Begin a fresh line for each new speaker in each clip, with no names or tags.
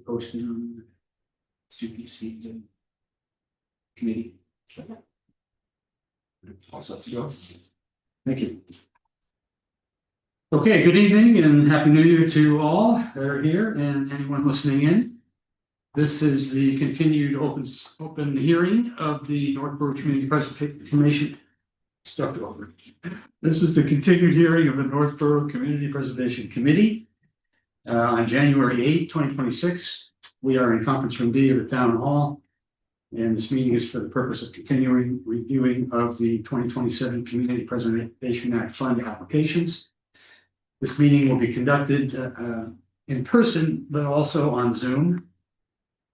Posted on CPC committee. All set to go. Thank you. Okay, good evening and happy new year to all that are here and anyone listening in. This is the continued open hearing of the Northborough Community Preservation Commission. Start over. This is the continued hearing of the Northborough Community Preservation Committee on January 8, 2026. We are in conference room B of the town hall. And this meeting is for the purpose of continuing reviewing of the 2027 Community Preservation Act fund applications. This meeting will be conducted in person, but also on Zoom.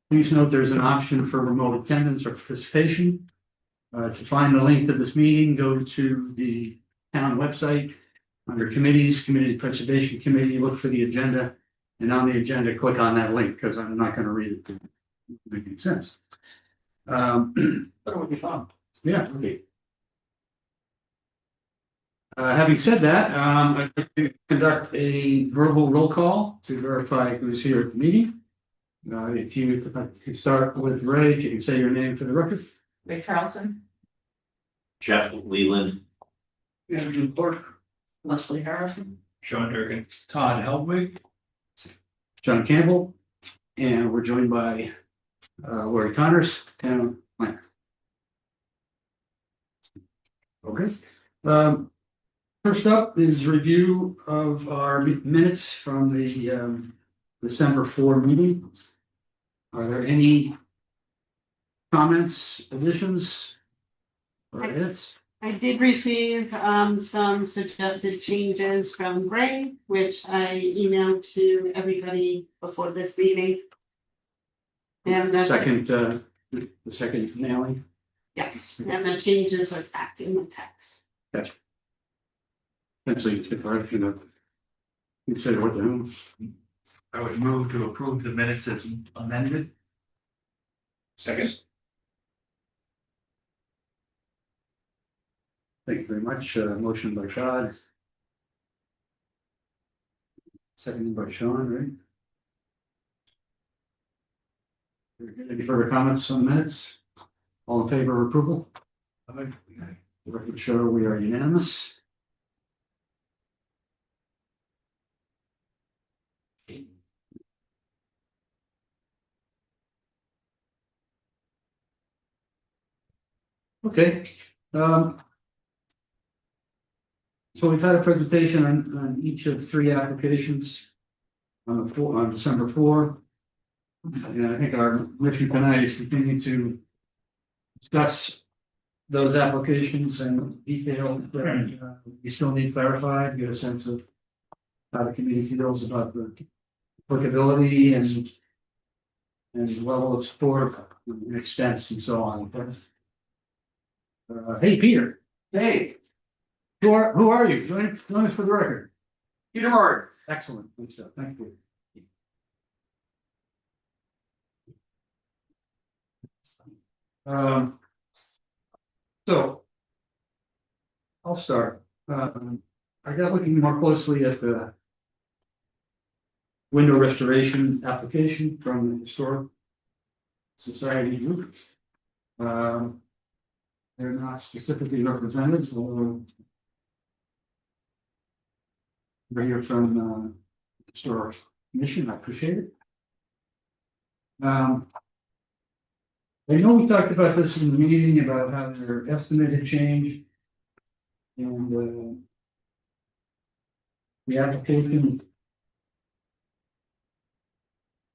Please note there's an option for remote attendance or participation. To find the link to this meeting, go to the town website under committees, Community Preservation Committee, look for the agenda. And on the agenda, click on that link because I'm not going to read it to make any sense. That would be fun. Yeah, okay. Having said that, I'd like to conduct a verbal roll call to verify who's here at the meeting. If you could start with Ray, if you can say your name for the record.
Ray Carlson.
Jeff Leland.
Andrew Clark. Leslie Harrison.
Sean Durkin.
Todd Helbig. John Campbell. And we're joined by Lori Connors, town planner. Okay. First up is review of our minutes from the December 4 meeting. Are there any comments, additions, or edits?
I did receive some suggested changes from Gray, which I emailed to everybody before this meeting. And the
second mailing.
yes, and the changes are back in the text.
Gotcha. Essentially, it's the correction of you said what the whom.
I would move to approve the minutes as amended.
Second.
Thank you very much. Motion by Todd. Seconded by Sean, right? Any further comments on the minutes? All in favor of approval? The record show we are unanimous. Okay. So we've had a presentation on each of 3 applications on December 4. And I think our mission tonight is continue to discuss those applications and detail that we still need clarified, get a sense of how the community feels about the applicability and level of support and expense and so on. Hey, Peter. Hey. Who are you? Join us for the record.
Peter Martin.
Excellent. Good stuff. Thank you. So I'll start. I got looking more closely at the window restoration application from the Historic Society group. They're not specifically represented, so we're here from Historic Commission. I appreciate it. I know we talked about this in the meeting about how their estimate had changed. And the application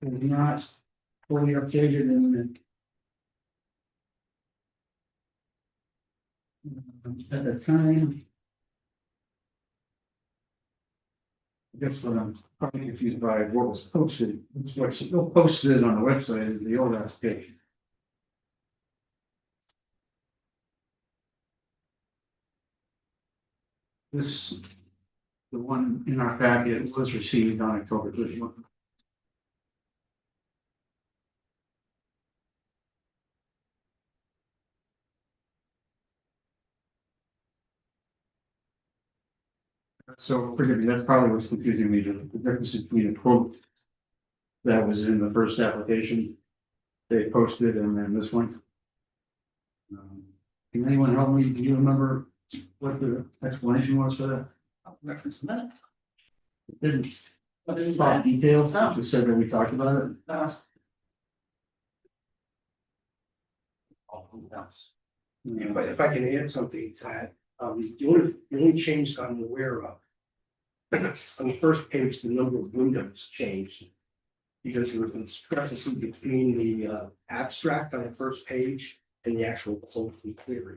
is not fully updated in at the time. I guess what I'm probably confused by what was posted, it's what's still posted on the website is the old application. This, the one in our packet was received on October 31. So forgive me, that probably was confusing me, the difference between a quote that was in the first application they posted and then this one. Can anyone help me? Do you remember what the explanation was for that?
Reference minutes.
It didn't
But in
talk details,
No.
it just said that we talked about it.
If I can add something to that, the only change that I'm aware of. On the first page, the number of windows changed. Because there was a discrepancy between the abstract on the first page and the actual quote from Cleary.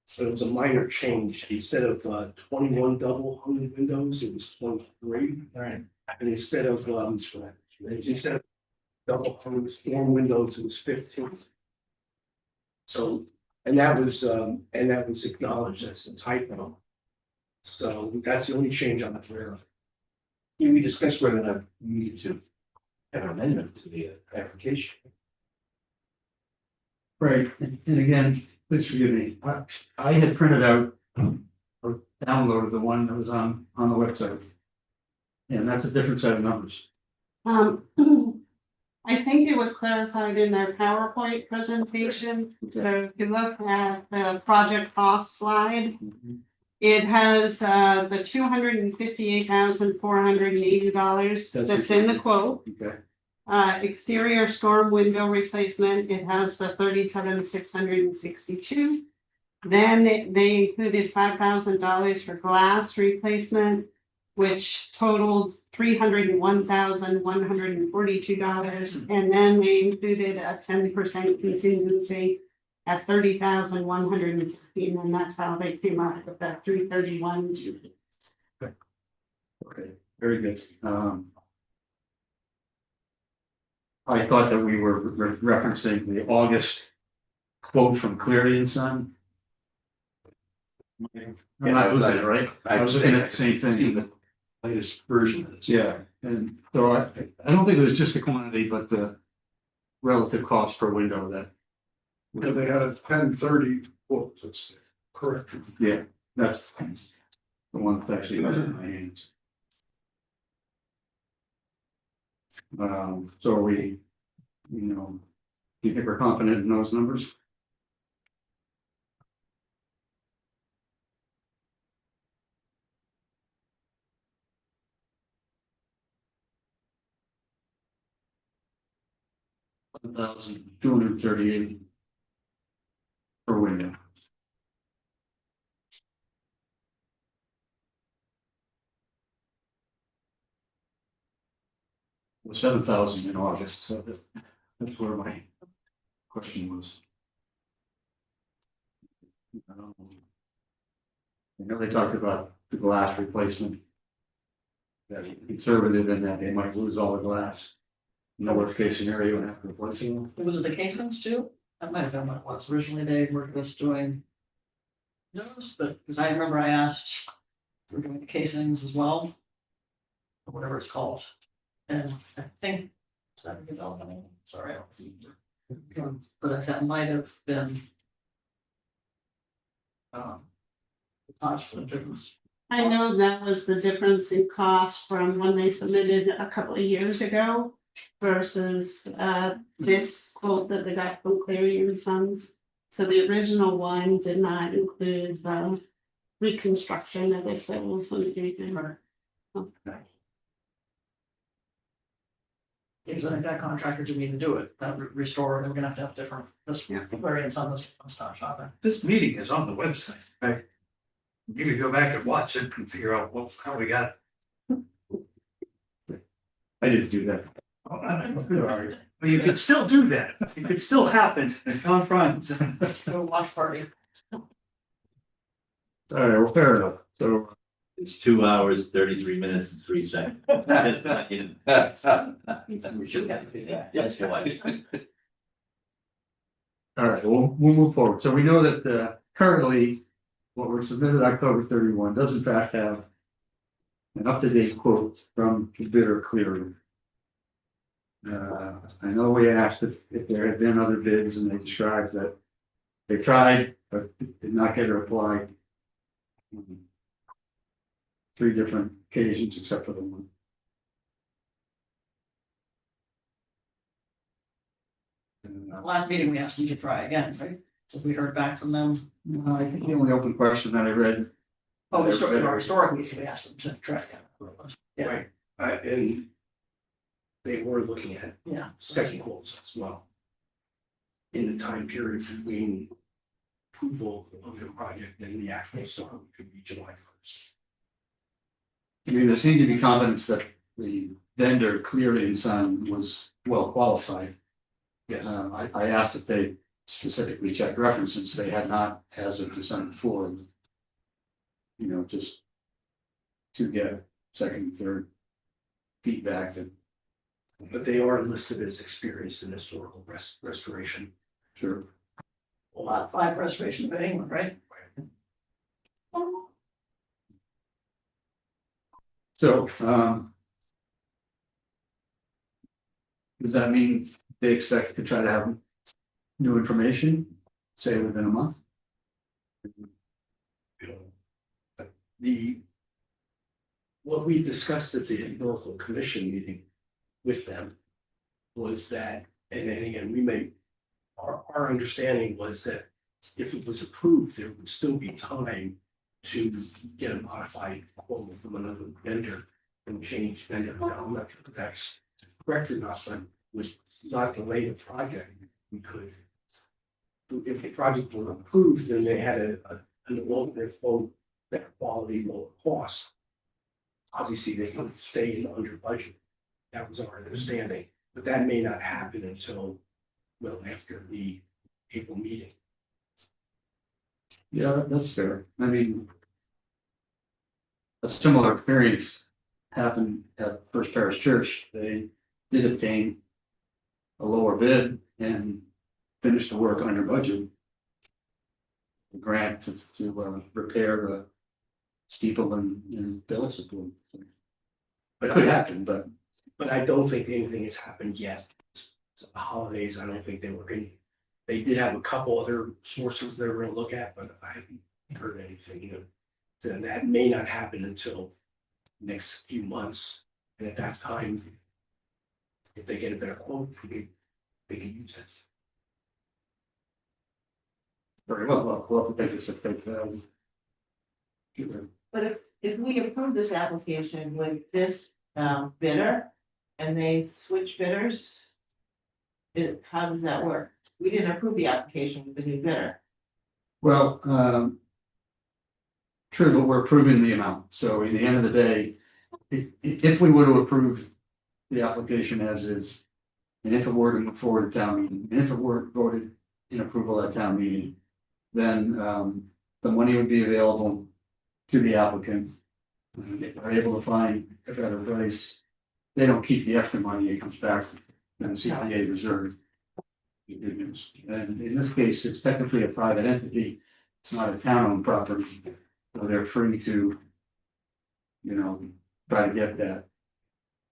So it was a minor change. Instead of 21 double hung windows, it was 23.
Right.
And instead of double hung storm windows, it was 15. So, and that was acknowledged as a typo. So that's the only change I'm aware of.
We discussed whether or not we need to have an amendment to the application.
Right, and again, please forgive me, I had printed out or downloaded the one that was on the website. And that's a different set of numbers.
I think it was clarified in their PowerPoint presentation, so if you look at the project cost slide. It has the $258,480 that's in the quote.
Okay.
Exterior storm window replacement, it has the $37,662. Then they included $5,000 for glass replacement, which totaled $301,142. And then they included a 10% contingency at $30,115, and that's how they came up with that $331.
Okay, very good. I thought that we were referencing the August quote from Cleary and Son. I'm not losing it, right? I was looking at the same thing.
Latest version of this.
Yeah, and so I don't think it was just the quantity, but the relative cost per window that.
Yeah, they had a 1030 quote, that's correct.
Yeah, that's the one that's actually in my hands. So are we, do you think we're confident in those numbers? $1,238 per window. Well, 7,000 in August, so that's where my question was. I know they talked about the glass replacement. That conservative in that they might lose all the glass. No worst case scenario and have to replace them.
Was it the casings too? That might have been what it was. Originally, they were just doing those, but because I remember I asked for doing the casings as well. Or whatever it's called. And I think, is that a development? Sorry. I don't- But that might have been. The cost for the difference.
I know that was the difference in cost from when they submitted a couple of years ago versus this quote that they got from Cleary and Sons. So the original one did not include the reconstruction that they said was something.
Because I think that contractor didn't even do it, that restore, they were gonna have different, this variance on this one-stop shopping.
This meeting is on the website, right? You can go back and watch it and figure out how we got.
I didn't do that.
Oh, I don't know. But you could still do that. It could still happen and confront.
Go watch party.
All right, well, fair enough. So
It's 2 hours, 33 minutes and 3 seconds. We should have to do that. Yes, you're right.
all right, we'll move forward. So we know that currently what was submitted October 31 does in fact have an up-to-date quote from the bidder Cleary. I know we asked if there had been other bids and they described that they tried, but did not get a reply. 3 different occasions except for the one.
Last meeting, we asked them to try again, right? So we heard back from them.
I think the only open question that I read.
Oh, historically, we asked them to try again. Yeah.
Right, and they were looking at
Yeah.
second quotes as well. In the time period between approval of the project and the actual start, which could be July 1st.
I mean, there seemed to be confidence that the vendor Cleary and Son was well qualified.
Yes.
I asked if they specifically checked references, they had not as of December 4th. You know, just to get second, third feedback that.
But they are listed as experienced in historical restoration.
Sure.
Lot 5 restoration of England, right?
So, does that mean they expect to try to have new information, say within a month?
You know, what we discussed at the local commission meeting with them was that, and again, our understanding was that if it was approved, there would still be time to get a modified quote from another vendor and change vendor. Now, I'm not sure if that's correct or not, but was not delay the project. We could, if the project were approved, then they had an alternate quote, better quality, lower cost. Obviously, they could stay in under budget. That was our understanding, but that may not happen until, well, after the April meeting.
Yeah, that's fair. I mean, a similar experience happened at First Parish Church. They did obtain a lower bid and finished the work under budget. The grant to repair the steeple and bell support. It could happen, but
But I don't think anything has happened yet. It's the holidays, I don't think they were going, they did have a couple other sources they were gonna look at, but I haven't heard anything, you know. Then that may not happen until next few months, and at that time, if they get a better quote, they can use it.
very well, we'll have to take this at face value.
But if we approve this application with this bidder and they switch bidders. How does that work? We didn't approve the application with the new bidder.
Well, true, but we're approving the amount. So at the end of the day, if we were to approve the application as is, and if it were to move forward to town meeting, and if it were voted in approval at town meeting, then the money would be available to the applicant. If they're able to find a better price, they don't keep the extra money, it comes back to the CPA reserve. The good news. And in this case, it's technically a private entity, it's not a town-owned property, so they're free to, you know, try to get that.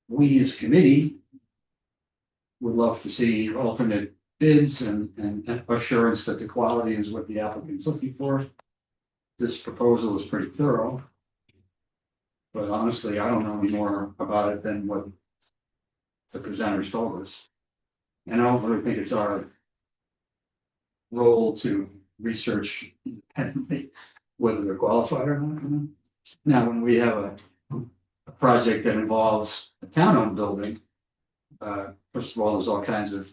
We as a committee would love to see alternate bids and assurance that the quality is what the applicant's looking for. This proposal is pretty thorough. But honestly, I don't know any more about it than what the presenters told us. And I don't really think it's our role to research independently whether they're qualified or not. Now, when we have a project that involves a town-owned building, first of all, there's all kinds of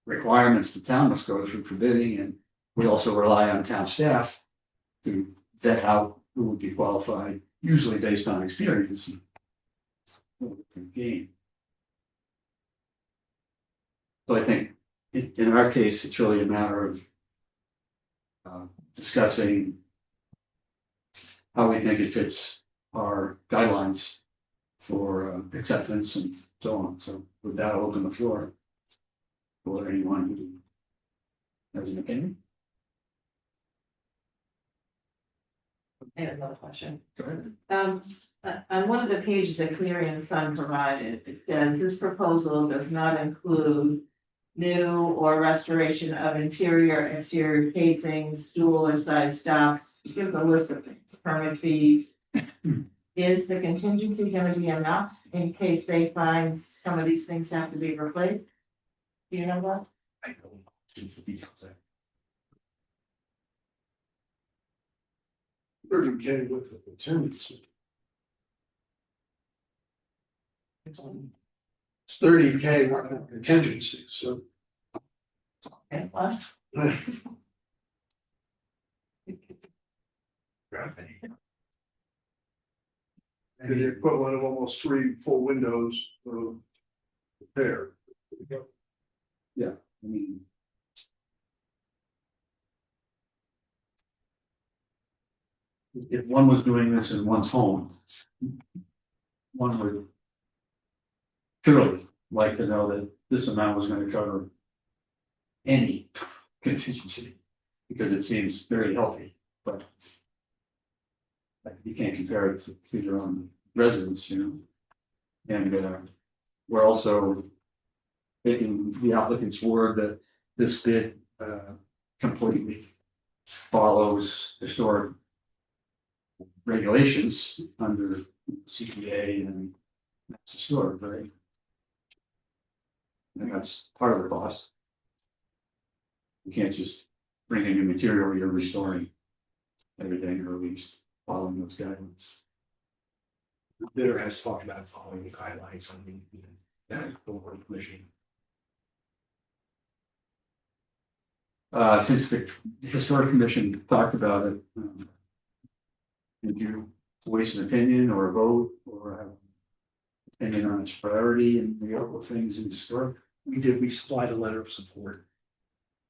requirements the town must go through for bidding, and we also rely on town staff to vet out who would be qualified, usually based on experience. Game. So I think in our case, it's really a matter of discussing how we think it fits our guidelines for acceptance and so on. So with that, I'll open the floor for anyone who has an opinion.
I have another question.
Go ahead.
On one of the pages that Clarion Sun provided, it says this proposal does not include new or restoration of interior, exterior casings, stool or side stops. It gives a list of things, permit fees. Is the contingency gonna be enough in case they find some of these things have to be replaced? Do you know that?
I don't know the details there.
30K with the contingency. It's 30K with the contingency, so.
And what?
The equivalent of almost 3 full windows there.
I mean. If one was doing this in one's home. One would. Surely like to know that this amount was gonna cover. Any contingency, because it seems very healthy, but. Like you can't compare it to your own residence, you know? And we're also. Taking the applicant's word that this bid completely follows historic. Regulations under CPA and that's historic, right? And that's part of the cost. You can't just bring in new material, you're restoring everything, or at least following those guidelines.
The bidder has talked about following the guidelines on the board commission.
Since the historic commission talked about it. Did you voice an opinion or a vote or have? Opinion on its priority and the other things in historic?
We supplied a letter of support.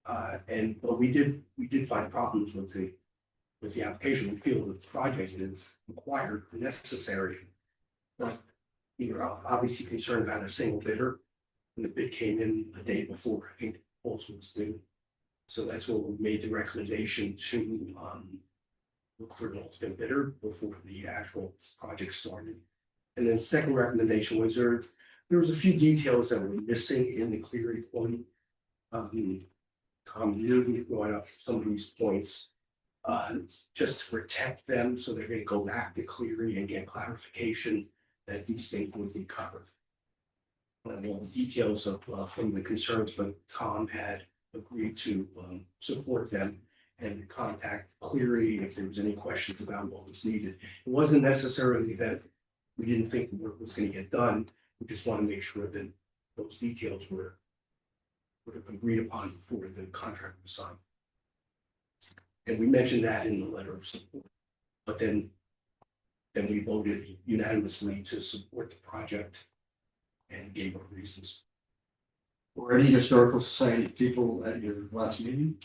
But we did find problems with the application. We feel the project is required, necessary. But you're obviously concerned about a single bidder. And the bid came in a day before, I think the proposal was due. So that's what we made the recommendation to look for an ultimate bidder before the actual project started. And then second recommendation was there was a few details that were missing in the Cleary point. Tom really brought up some of these points just to protect them, so they're going to go back to Cleary and get clarification that these things would be covered. All the details of from the concerns, but Tom had agreed to support them and contact Cleary if there was any questions about what was needed. It wasn't necessarily that we didn't think the work was going to get done. We just want to make sure that those details were agreed upon before the contract was signed. And we mentioned that in the letter of support. But then we voted unanimously to support the project and gave our reasons.
Were any historical society people at your last meeting?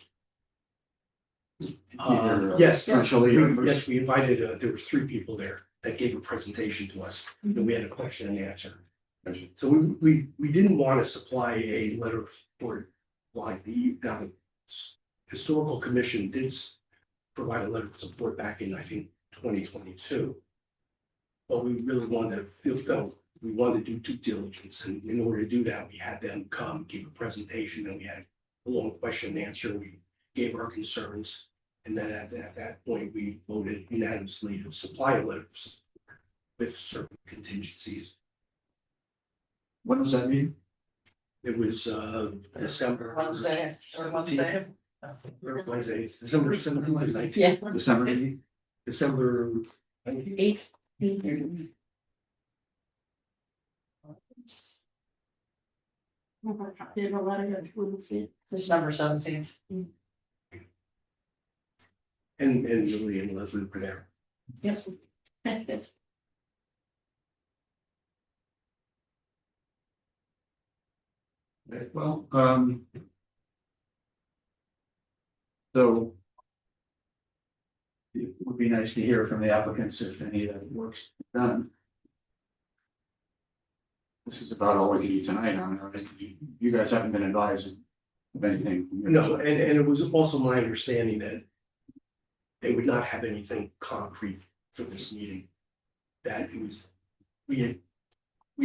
Yes,
Virtually.
yes, we invited, there was 3 people there that gave a presentation to us, and we had a question and answer. So we didn't want to supply a letter of support like the historical commission did provide a letter of support back in, I think, 2022. But we really wanted to we wanted to do due diligence, and in order to do that, we had them come give a presentation, and we had a long question and answer. We gave our concerns, and then at that point, we voted unanimously to supply a letter of support with certain contingencies.
What does that mean?
It was December.
Wednesday.
Wednesday, it's December 17th and 19th.
Yeah.
December meeting?
December.
8th. Did a letter of fluency.
December 17th.
And Lily and Leslie were there.
Yep.
Okay, well, so. It would be nice to hear from the applicants if any of that work's done. This is about all we can do tonight on it. You guys haven't been advised of anything.
No, and it was also my understanding that they would not have anything concrete for this meeting. That it was, we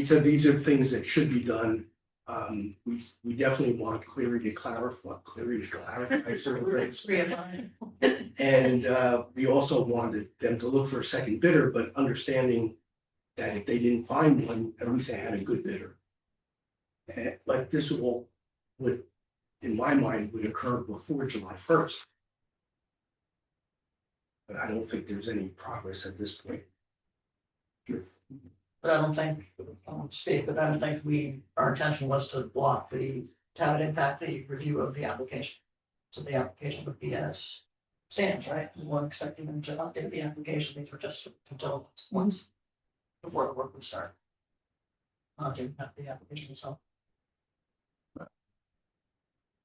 said these are things that should be done. We definitely want clarity to clarify certain things. And we also wanted them to look for a second bidder, but understanding that if they didn't find one, at least they had a good bidder. But this would, in my mind, would occur before July 1st. But I don't think there's any progress at this point.
But I don't think, I won't speak, but I don't think our intention was to block to have it impact the review of the application. So the application would be as stands, right? We weren't expecting them to update the application, these were just until once before the work would start. Not to impact the application itself.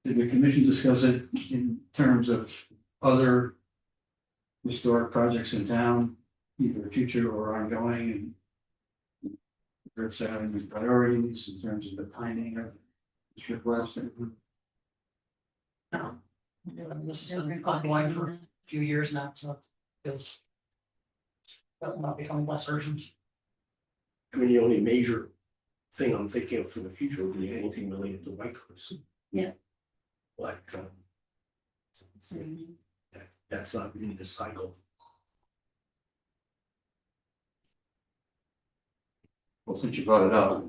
Did the commission discuss it in terms of other historic projects in town, either future or ongoing, and what's having the priorities in terms of the timing of this request?
No. I mean, this has been ongoing for a few years now, so it feels that will not becoming less urgent.
I mean, the only major thing I'm thinking of for the future would be anything related to White Cliffs.
Yeah.
But that's not in this cycle.
Well, since you brought it up,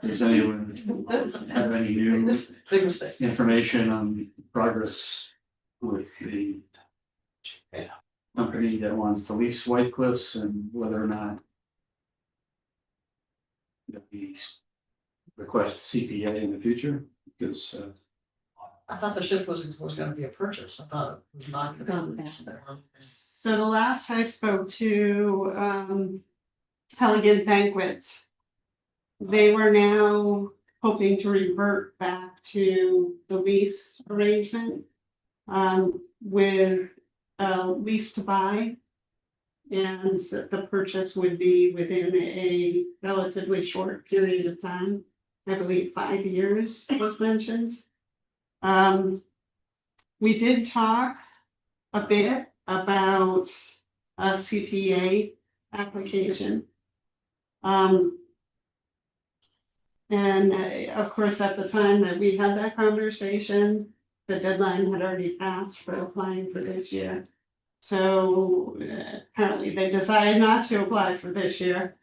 does anyone have any new
Big mistake.
information on progress with the company that wants to lease White Cliffs and whether or not the request CPA in the future? Because
I thought the shift was gonna be a purchase, I thought it was not.
It's gonna be. So the last I spoke to, Pelican Banquets, they were now hoping to revert back to the lease arrangement. With lease to buy. And the purchase would be within a relatively short period of time. I believe 5 years was mentioned. We did talk a bit about a CPA application. And of course, at the time that we had that conversation, the deadline had already passed for applying for this year. So apparently they decided not to apply for this year.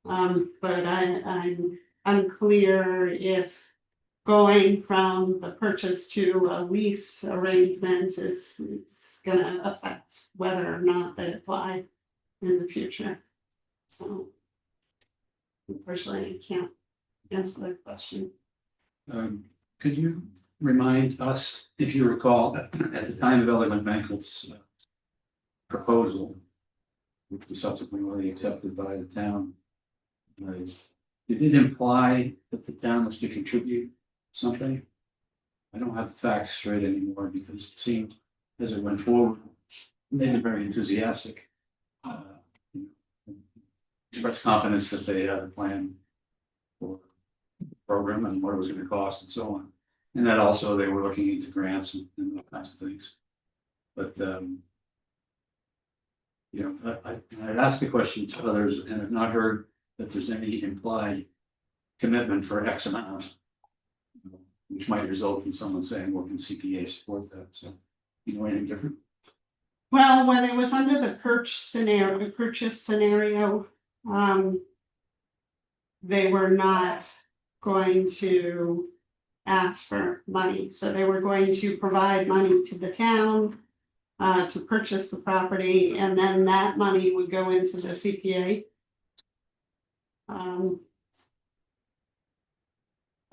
But I'm unclear if going from the purchase to a lease arrangement is gonna affect whether or not they apply in the future. So unfortunately, I can't answer that question.
could you remind us, if you recall, at the time of Elegant Banquet's proposal, which was subsequently accepted by the town, did it imply that the town was to contribute something? I don't have the facts straight anymore because it seemed as it went forward, they were very enthusiastic. Expressed confidence that they had a plan for the program and what it was going to cost and so on. And that also they were looking into grants and all kinds of things. But I'd asked the question to others and have not heard that there's any implied commitment for X amount, which might result in someone saying, well, can CPA support that? So, you know anything different?
Well, when it was under the purchase scenario, they were not going to ask for money, so they were going to provide money to the town to purchase the property, and then that money would go into the CPA.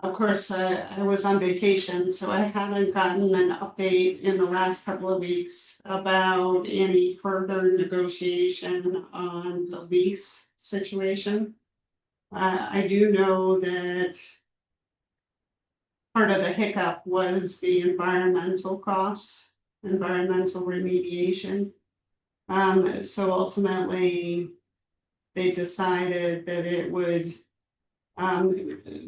Of course, I was on vacation, so I haven't gotten an update in the last couple of weeks about any further negotiation on the lease situation. I do know that part of the hiccup was the environmental costs, environmental remediation. So ultimately, they decided that it would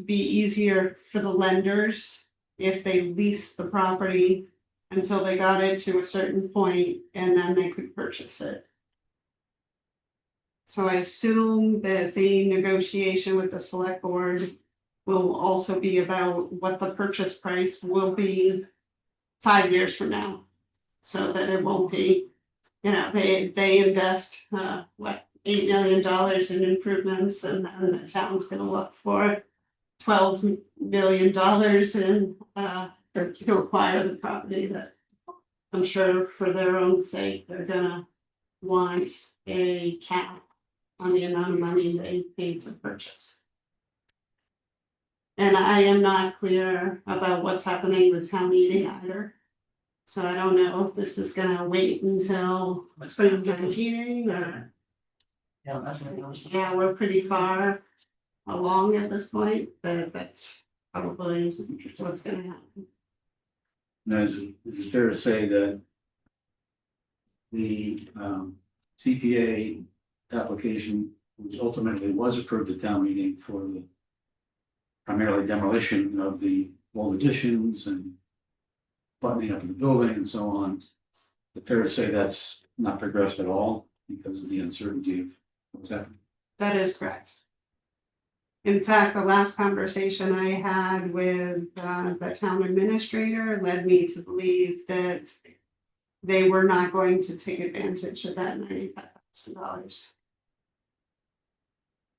be easier for the lenders if they lease the property until they got it to a certain point and then they could purchase it. So I assume that the negotiation with the select board will also be about what the purchase price will be 5 years from now. So that it won't be, they invest, $8 million in improvements, and then the town's gonna look for $12 million to acquire the property. That I'm sure for their own sake, they're gonna want a cap on the amount of money they pay to purchase. And I am not clear about what's happening with town meeting either. So I don't know if this is gonna wait until spring meeting or,
Yeah, that's what I noticed.
yeah, we're pretty far along at this point, but that's probably what's gonna happen.
Now, is it fair to say that the CPA application, which ultimately was approved at town meeting for the primarily demolition of the old additions and buttoning up of the building and so on, is it fair to say that's not progressed at all because of the uncertainty of what's happening?
That is correct. In fact, the last conversation I had with the town administrator led me to believe that they were not going to take advantage of that $95,000.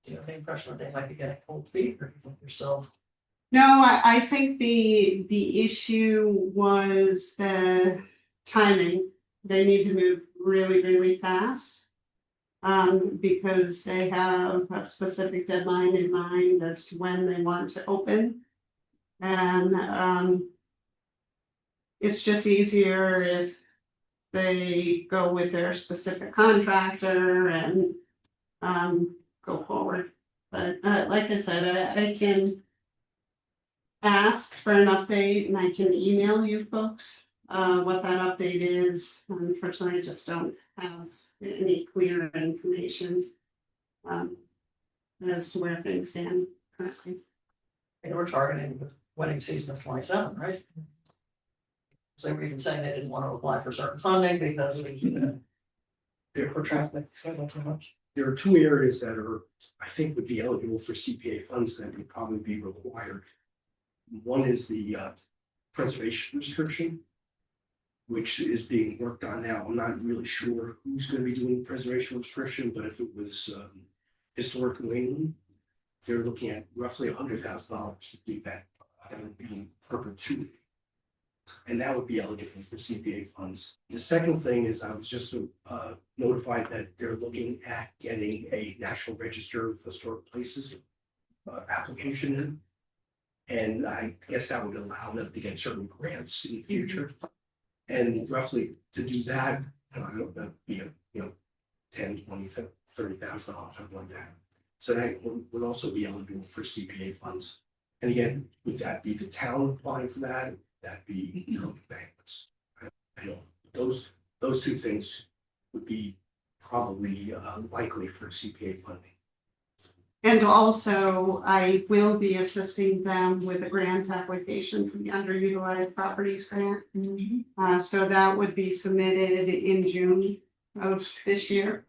Do you have the impression that they might be getting cold feet, or do you think they're still?
No, I think the issue was the timing. They need to move really, really fast. Because they have a specific deadline in mind as to when they want to open. And it's just easier if they go with their specific contractor and go forward. But like I said, I can ask for an update and I can email you folks what that update is. Unfortunately, I just don't have any clear information as to where things stand currently.
They were targeting the wedding season of 27, right? So they were even saying they didn't want to apply for certain funding because of the traffic schedule too much.
There are two areas that are, I think would be eligible for CPA funds that would probably be required. One is the preservation restriction, which is being worked on now. I'm not really sure who's gonna be doing preservation restriction, but if it was historic New England, they're looking at roughly $100,000 to do that. That would be in perpetuity. And that would be eligible for CPA funds. The second thing is I was just notified that they're looking at getting a National Register of Historic Places application in. And I guess that would allow them to get certain grants in the future. And roughly to do that, I don't know, that'd be $10,000, $20,000, $30,000, something like that. So that would also be eligible for CPA funds. And again, would that be the town applying for that? Would that be banks? I don't, those two things would be probably likely for CPA funding.
And also, I will be assisting them with a grant application for the underutilized properties grant. So that would be submitted in June of this year.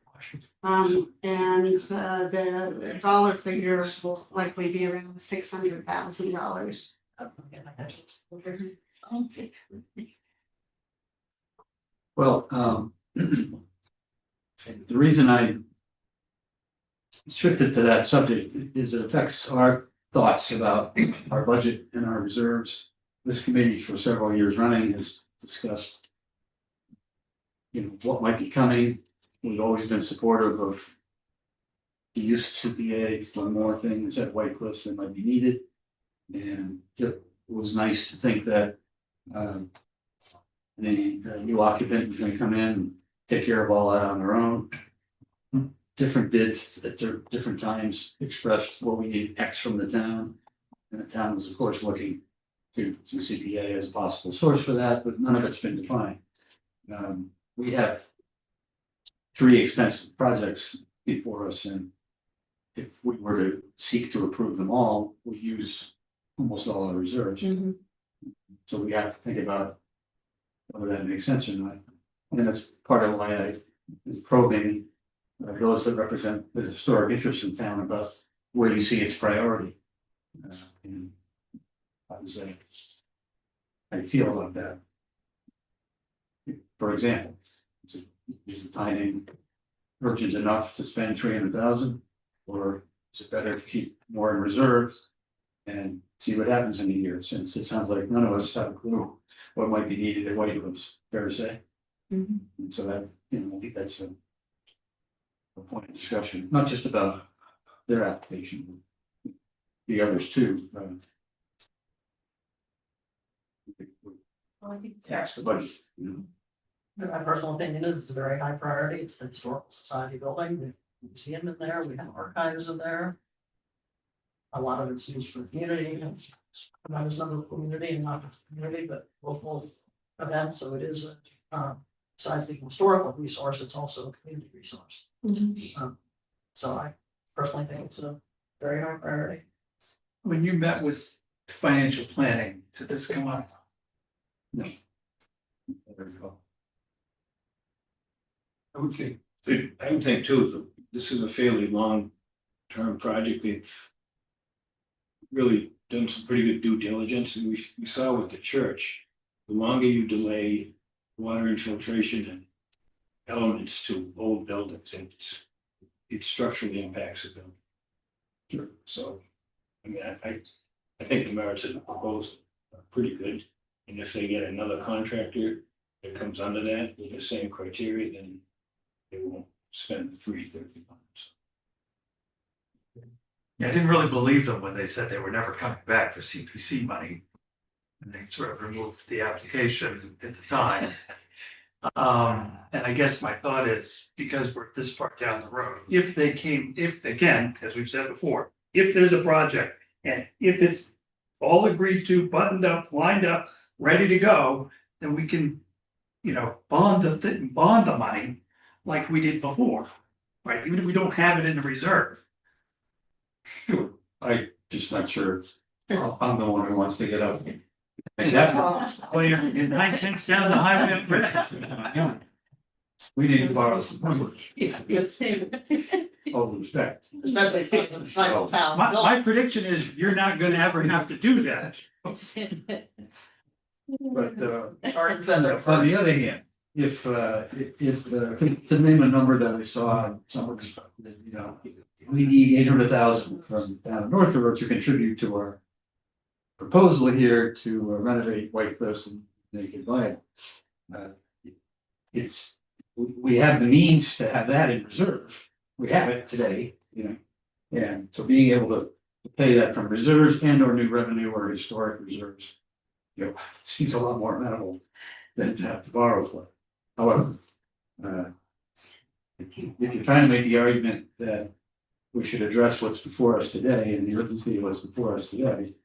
And the dollar figure will likely be around $600,000.
Well, the reason I shifted to that subject is it affects our thoughts about our budget and our reserves. This committee for several years running has discussed, what might be coming. We've always been supportive of the use of CPA for more things at White Cliffs that might be needed. And it was nice to think that the new occupant was going to come in and take care of all that on their own. Different bids at different times expressed, well, we need X from the town. And the town was, of course, looking to CPA as a possible source for that, but none of it's been defined. We have 3 expensive projects before us, and if we were to seek to approve them all, we use almost all our reserves. So we have to think about whether that makes sense or not. And that's part of why I is probing those that represent the historic interest in town about where you see its priority. And how does that, how do you feel about that? For example, is the timing urgent enough to spend 300,000? Or is it better to keep more in reserve and see what happens in a year, since it sounds like none of us have a clue what might be needed at White Cliffs, fair to say? And so that, you know, I think that's a point of discussion, not just about their application, but the others too.
Well, I think
Tax the budget, you know.
my personal opinion is it's a very high priority. It's the historical society building, the museum in there, we have archives in there. A lot of it's used for the community, and tremendous number of community and not just community, but local events, so it is besides being a historical resource, it's also a community resource. So I personally think it's a very high priority.
When you met with financial planning, did this come up?
There we go.
I would think too, this is a fairly long-term project. They've really done some pretty good due diligence, and we saw with the church, the longer you delay water infiltration and elements to old buildings, and it structurally impacts the building. Sure. So, I mean, I think the merits of the proposal are pretty good, and if they get another contractor that comes under that with the same criteria, then they won't spend $330.
Yeah, I didn't really believe them when they said they were never coming back for CPC money. And they sort of removed the application at the time. And I guess my thought is, because we're this far down the road, if again, as we've said before, if there's a project and if it's all agreed to, buttoned up, lined up, ready to go, then we can, you know, bond the money like we did before, right? Even if we don't have it in the reserve.
Sure, I just not sure, I'm the one who wants to get up. And that,
Well, you're 9/10 down the highway up Bridge.
we need to borrow some money,
Yeah, yes.
all due respect.
Especially for the small town.
My prediction is you're not gonna ever have to do that.
But
Target feather.
on the other hand, if to name a number that I saw, somewhere, you know, we need 800,000 from down in Northborough to contribute to our proposal here to renovate White Cliffs and make it viable. We have the means to have that in reserve. We have it today, you know, and so being able to pay that from reserves and or new revenue or historic reserves, you know, seems a lot more amenable than to have to borrow for it. However, if you're trying to make the argument that we should address what's before us today and the urgency of what's before us today,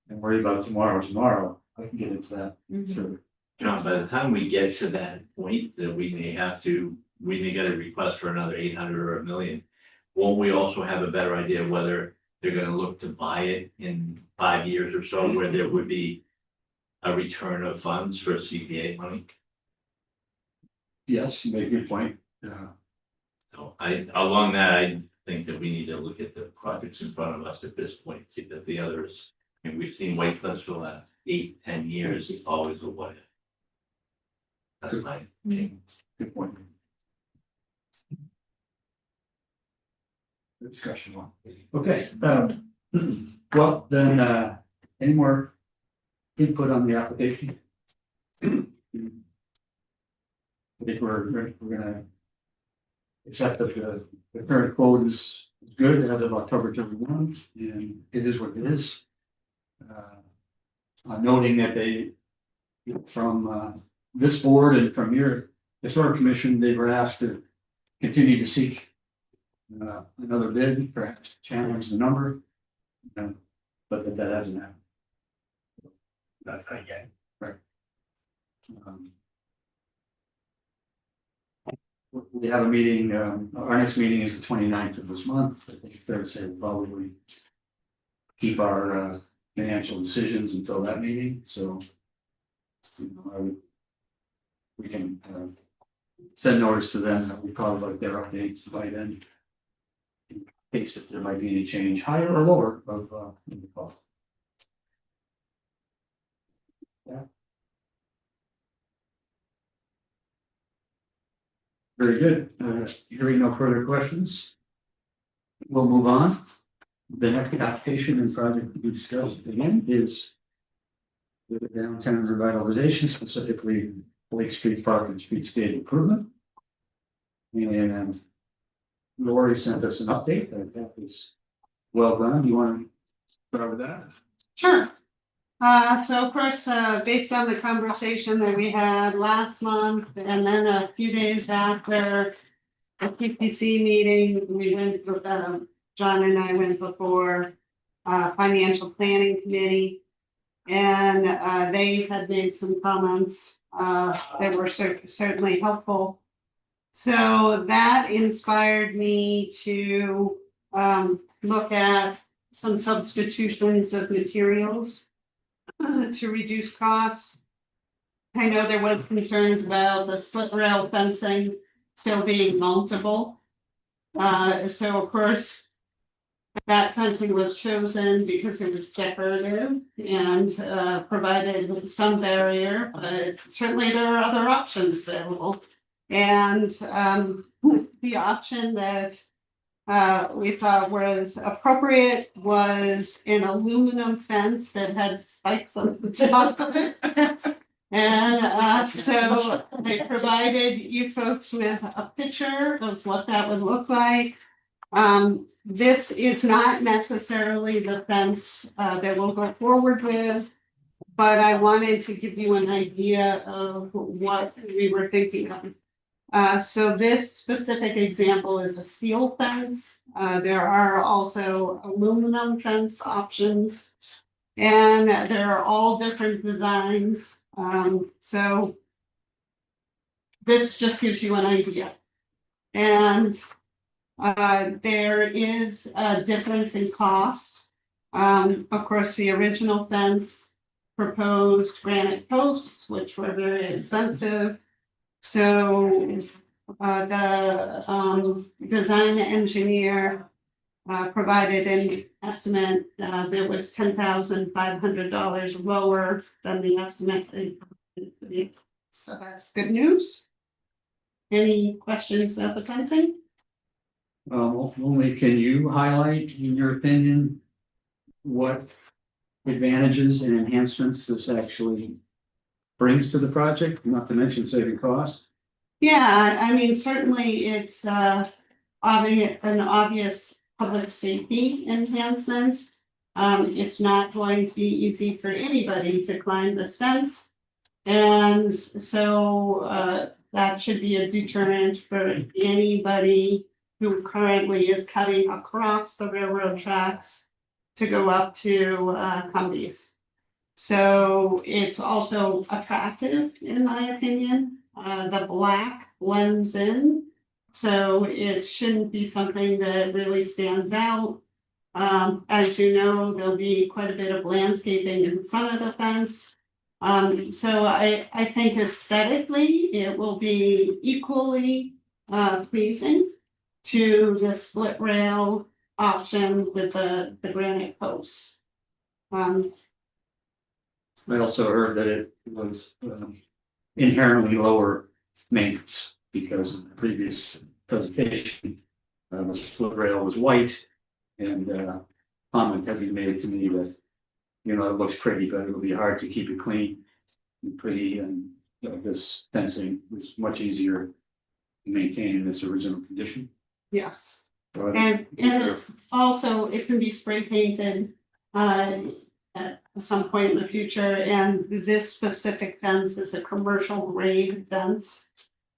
and worry about tomorrow, I can get into that. So,
John, by the time we get to that point that we may get a request for another 800 or $1 million. Won't we also have a better idea whether they're gonna look to buy it in 5 years or so, where there would be a return of funds for CPA money?
yes, you make a good point.
So along that, I think that we need to look at the projects in front of us at this point, see that the others, and we've seen White Cliffs for the last 8-10 years, it's always a what if. That's my opinion.
Good point. Good discussion one. Okay, well, then, any more input on the application? I think we're gonna accept that the current quote is good as of October 31, and it is what it is. Noting that they, from this board and from your historic commission, they were asked to continue to seek another bid, perhaps challenge the number, but that hasn't happened.
Not yet.
Right. We have a meeting, our next meeting is the 29th of this month. I think it's fair to say we'll probably keep our financial decisions until that meeting, so. I would we can send notice to them that we probably like their updates by then. In case if there might be any change, higher or lower of in the cost. Yeah. Very good. Hearing no further questions. We'll move on. The next application and project to be discussed again is the downtown revitalization, specifically Lake Street Park and streetscape improvement. And Lori sent us an update. That was well done. You want to start with that?
Sure. So of course, based on the conversation that we had last month, and then a few days after the PPC meeting, we went, John and I went before Financial Planning Committee. And they had made some comments that were certainly helpful. So that inspired me to look at some substitutions of materials to reduce costs. I know there was concerns about the split rail fencing still being mountable. So of course, that fencing was chosen because it was decorative and provided some barrier, but certainly there are other options available. And the option that we thought was appropriate was an aluminum fence that had spikes on the top of it. And so I provided you folks with a picture of what that would look like. This is not necessarily the fence that we'll go forward with, but I wanted to give you an idea of what we were thinking of. So this specific example is a steel fence. There are also aluminum fence options, and there are all different designs. So this just gives you an idea. And there is a difference in cost. Of course, the original fence proposed granite posts, which were very expensive. So the design engineer provided an estimate that was $10,500 lower than the estimate. So that's good news. Any questions about the fencing?
Only can you highlight, in your opinion, what advantages and enhancements this actually brings to the project, not to mention saving costs?
Yeah, I mean, certainly it's an obvious public safety enhancement. It's not going to be easy for anybody to climb this fence. And so that should be a deterrent for anybody who currently is cutting across the railroad tracks to go up to Cumbies. So it's also attractive, in my opinion. The black blends in, so it shouldn't be something that really stands out. As you know, there'll be quite a bit of landscaping in front of the fence. So I think aesthetically, it will be equally pleasing to the split rail option with the granite posts.
I also heard that it was inherently lower maintenance because in the previous presentation, the split rail was white, and comment had been made to me that, you know, it looks pretty, but it'll be hard to keep it clean and pretty, and this fencing was much easier to maintain in its original condition.
Yes,
So
and it's also, it can be spray painted at some point in the future, and this specific fence is a commercial grade fence.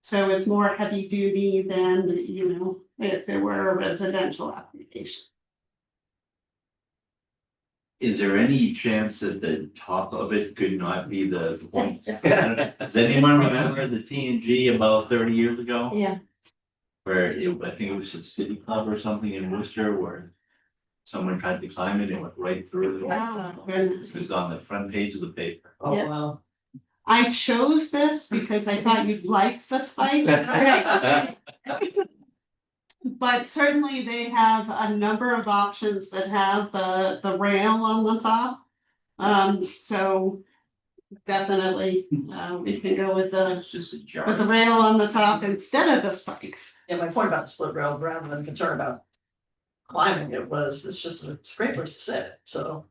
So it's more heavy duty than, you know, if it were a residential application.
Is there any chance that the top of it could not be the point? Does anyone remember the T&G about 30 years ago?
Yeah.
Where I think it was a city club or something in Worcester where someone tried to climb it and went right through it.
Oh,
It
goodness.
was on the front page of the paper.
Oh,
Yeah.
wow.
I chose this because I thought you'd like the spike. But certainly they have a number of options that have the rail on the top. So definitely, we can go with the
It's just a
with
jar.
the rail on the top instead of the spikes.
Yeah, my point about the split rail, rather than concern about climbing, it's just a great place to sit, so.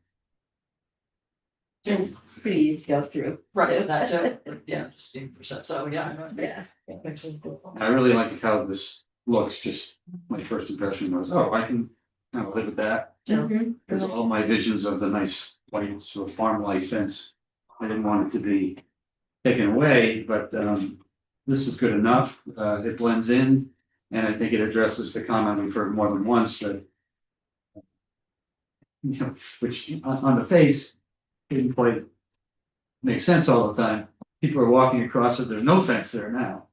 It's pretty easy to go through.
Right, that's it, yeah, just 8%, so yeah, I know.
Yeah.
Thanks.
I really like how this looks, just my first impression was, oh, I can kind of live with that.
Mhm.
Because all my visions of the nice white sort of farm-like fence, I didn't want it to be taken away, but this is good enough. It blends in, and I think it addresses the comment we've heard more than once that you know, which on the face didn't quite make sense all the time. People are walking across it. There's no fence there now.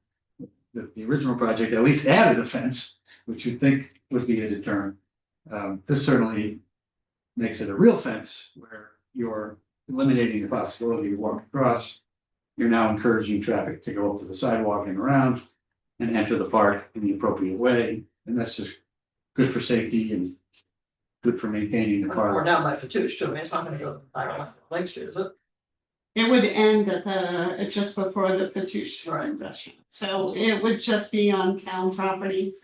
The original project at least added a fence, which you'd think would be a deterrent. This certainly makes it a real fence where you're eliminating the possibility of walking across. You're now encouraging traffic to go up to the sidewalk and around and enter the park in the appropriate way. And that's just good for safety and good for maintaining the
Or
park.
down by Fatouche too, I mean, it's not gonna go, I don't know, Lake Street, is it?
It would end at just before the Fatouche
Right.
restaurant, so it would just be on town property.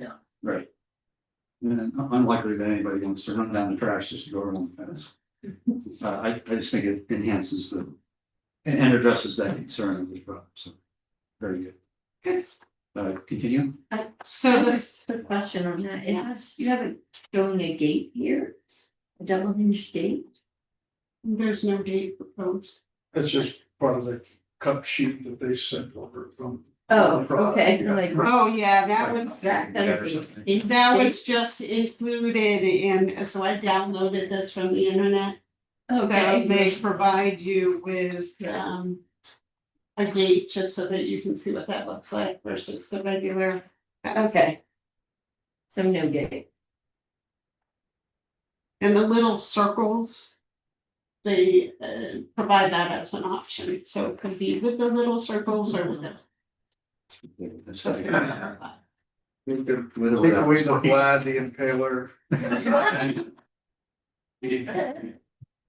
Right. And unlikely that anybody wants to run down the trash just to go around the fence. I just think it enhances and addresses that concern of the problem, so, very good.
Good.
Continue?
So this,
Quick question on that, you haven't shown a gate here, a double hinge gate?
there's no gate proposed.
That's just part of the cut sheet that they sent over from.
Oh,
the product,
okay,
yeah.
like,
Oh, yeah, that was,
that gonna be.
that was just included in, so I downloaded this from the internet. So
Okay.
they provide you with a gate just so that you can see what that looks like versus the regular. fence.
Okay. So no gate.
And the little circles, they provide that as an option, so it could be with the little circles or with the.
That's
just the
like-
number.
You could
with or
take
without
away the
spike.
Vlad, the Impaler.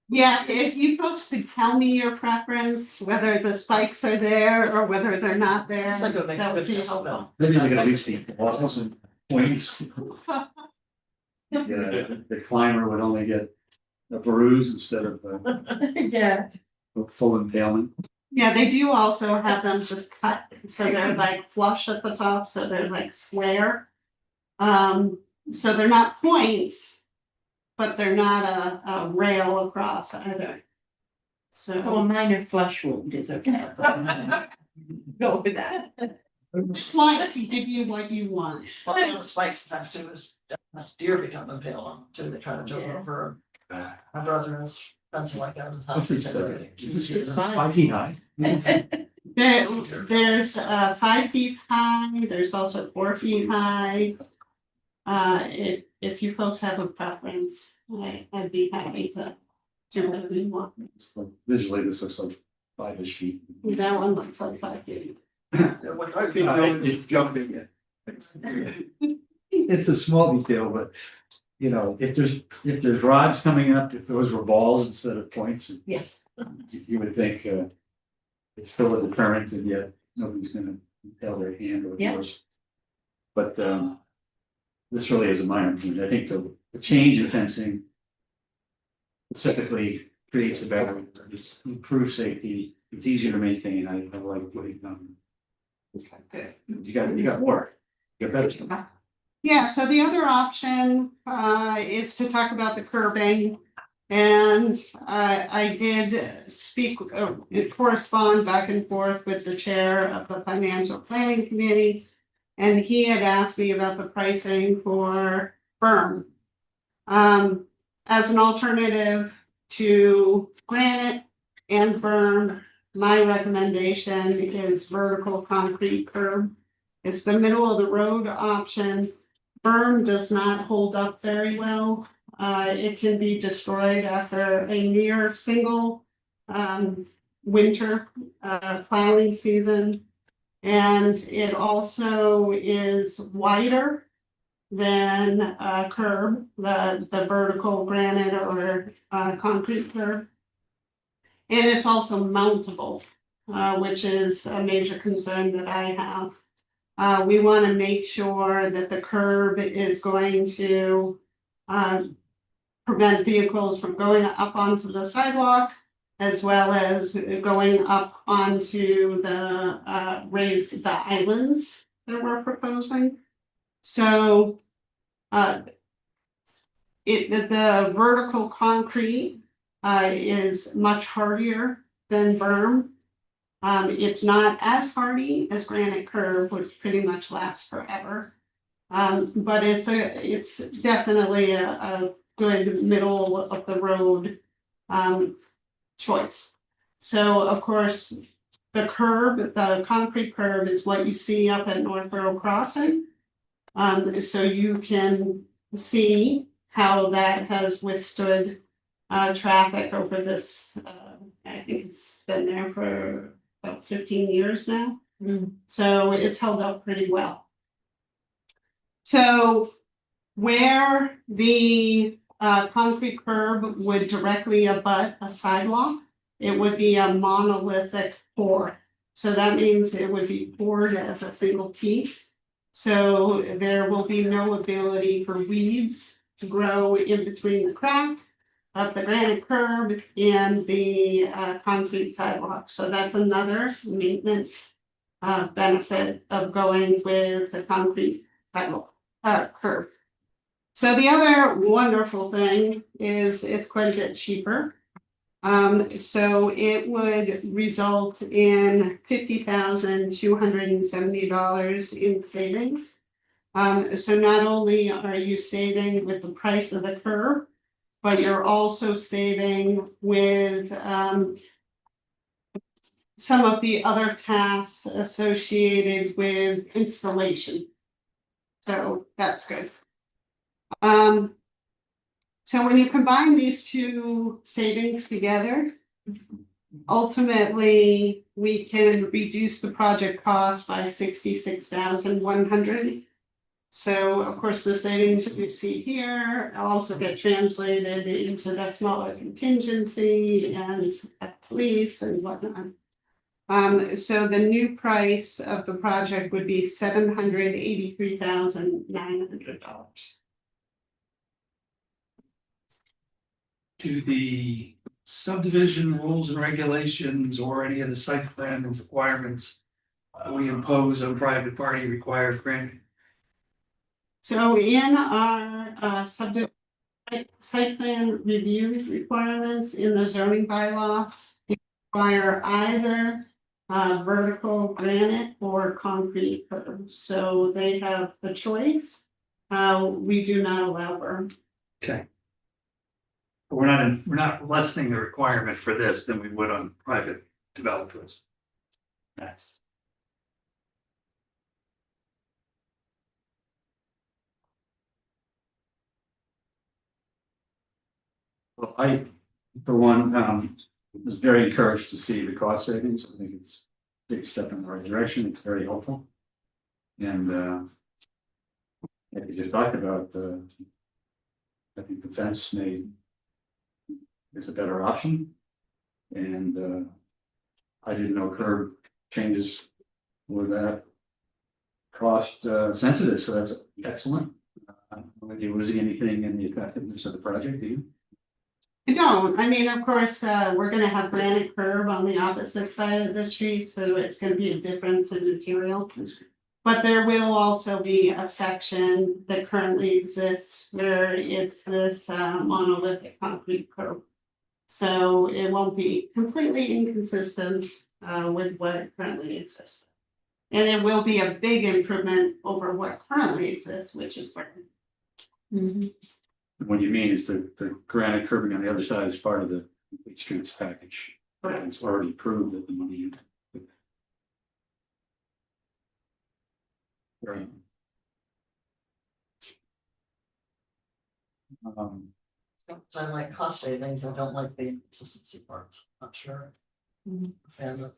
Yes, if you folks could tell me your preference, whether the spikes are there or whether they're not there,
It's like a big
that would be
business,
helpful.
Maybe we could at least be walls and points. Yeah, the climber would only get a bruise instead of
Yeah.
a full impalement.
Yeah, they do also have them just cut, so they're like flush at the top, so they're like square. So they're not points, but they're not a rail across either.
So a
So
minor flush wound is okay. Go with that.
just like to give you what you want.
Well, you know, spikes sometimes too is, deer become impaled on too, they try to jump
Yeah.
over. My brother has fencing like that in his house.
This is
This is fine.
5 feet high.
There's 5 feet high, there's also 4 feet high. If you folks have a preference, I'd be happy to do whatever you want.
So visually, this looks like 5-ish feet.
That one looks like 5 feet.
I think those jumping in.
It's a small detail, but you know, if there's rods coming up, if those were balls instead of points.
Yeah.
You would think it's still a deterrent, and yet nobody's gonna impale their hand or
Yeah.
horse. But this really is a minor change. I think the change in fencing specifically creates a better, just improve safety. It's easier to maintain. I like what you've done. You got more. You got better stuff.
Yeah, so the other option is to talk about the curbing. And I did speak, correspond back and forth with the chair of the financial planning committee. And he had asked me about the pricing for berm. As an alternative to granite and berm, my recommendation is vertical concrete curb. It's the middle of the road option. Berm does not hold up very well. It can be destroyed after a near single winter plowing season. And it also is wider than curb, the vertical granite or concrete curb. And it's also mountable, which is a major concern that I have. We want to make sure that the curb is going to prevent vehicles from going up onto the sidewalk, as well as going up onto the the islands that we're proposing. So the vertical concrete is much hardier than berm. It's not as hardy as granite curb, which pretty much lasts forever. But it's definitely a good middle of the road choice. So of course, the concrete curb is what you see up at Northborough Crossing. So you can see how that has withstood traffic over this, I think it's been there for about 15 years now. So it's held up pretty well. So where the concrete curb would directly abut a sidewalk, it would be a monolithic pour. So that means it would be poured as a single piece. So there will be no ability for weeds to grow in between the crack of the granite curb and the concrete sidewalk. So that's another maintenance benefit of going with the concrete sidewalk curb. So the other wonderful thing is it's quite a bit cheaper. So it would result in $50,270 in savings. So not only are you saving with the price of the curb, but you're also saving with some of the other tasks associated with installation. So that's good. So when you combine these two savings together, ultimately we can reduce the project cost by $66,100. So of course, the savings that you see here also get translated into the smaller contingency and police and whatnot. So the new price of the project would be $783,900.
Do the subdivision rules and regulations or any of the site plan requirements we impose on private party require granting?
So in our site plan review requirements in the zoning bylaw, they require either vertical granite or concrete curb. So they have the choice. We do not allow berm.
Okay. But we're not lessening the requirement for this than we would on private developers. That's.
Well, I, for one, was very encouraged to see the cost savings. I think it's a big step in the right direction. It's very helpful. And as you talked about, I think the fence is a better option. And I didn't know curb changes were that cost sensitive, so that's excellent. Were you losing anything in the effectiveness of the project, do you?
No, I mean, of course, we're gonna have granite curb on the opposite side of the street, so it's gonna be a difference in material. But there will also be a section that currently exists where it's this monolithic concrete curb. So it won't be completely inconsistent with what currently exists. And it will be a big improvement over what currently exists, which is where.
What you mean is the granite curbing on the other side is part of the complete streets package.
Correct.
It's already proved that the money. Right.
So I like cost savings, I don't like the consistency part, not sure. Fan of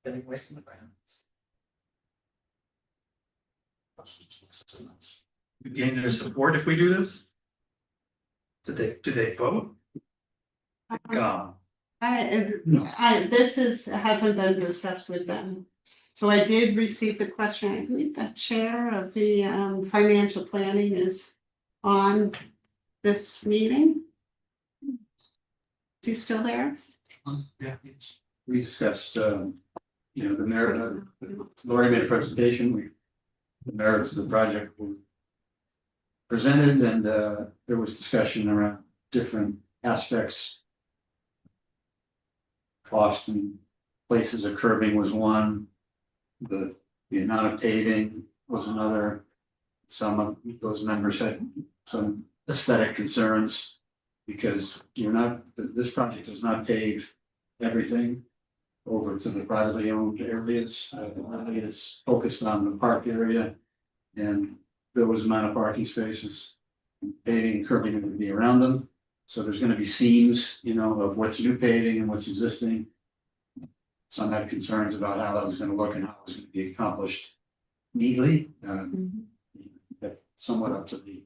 getting away from the ground.
We gain their support if we do this? Do they vote?
Hasn't been discussed with them. So I did receive the question, I believe the chair of the financial planning is on this meeting. Is he still there?
Yeah, we discussed, the merit, Lori made a presentation, the merits of the project were presented, and there was discussion around different aspects. Cost and places of curbing was one, the amount of paving was another. Some of those members had some aesthetic concerns, because this project does not pave everything over to the privately owned areas. It's focused on the park area, and there was amount of parking spaces. Paving and curbing are going to be around them, so there's going to be seams, of what's new paving and what's existing. Some had concerns about how that was going to look and how it was going to be accomplished neatly. That's somewhat up to the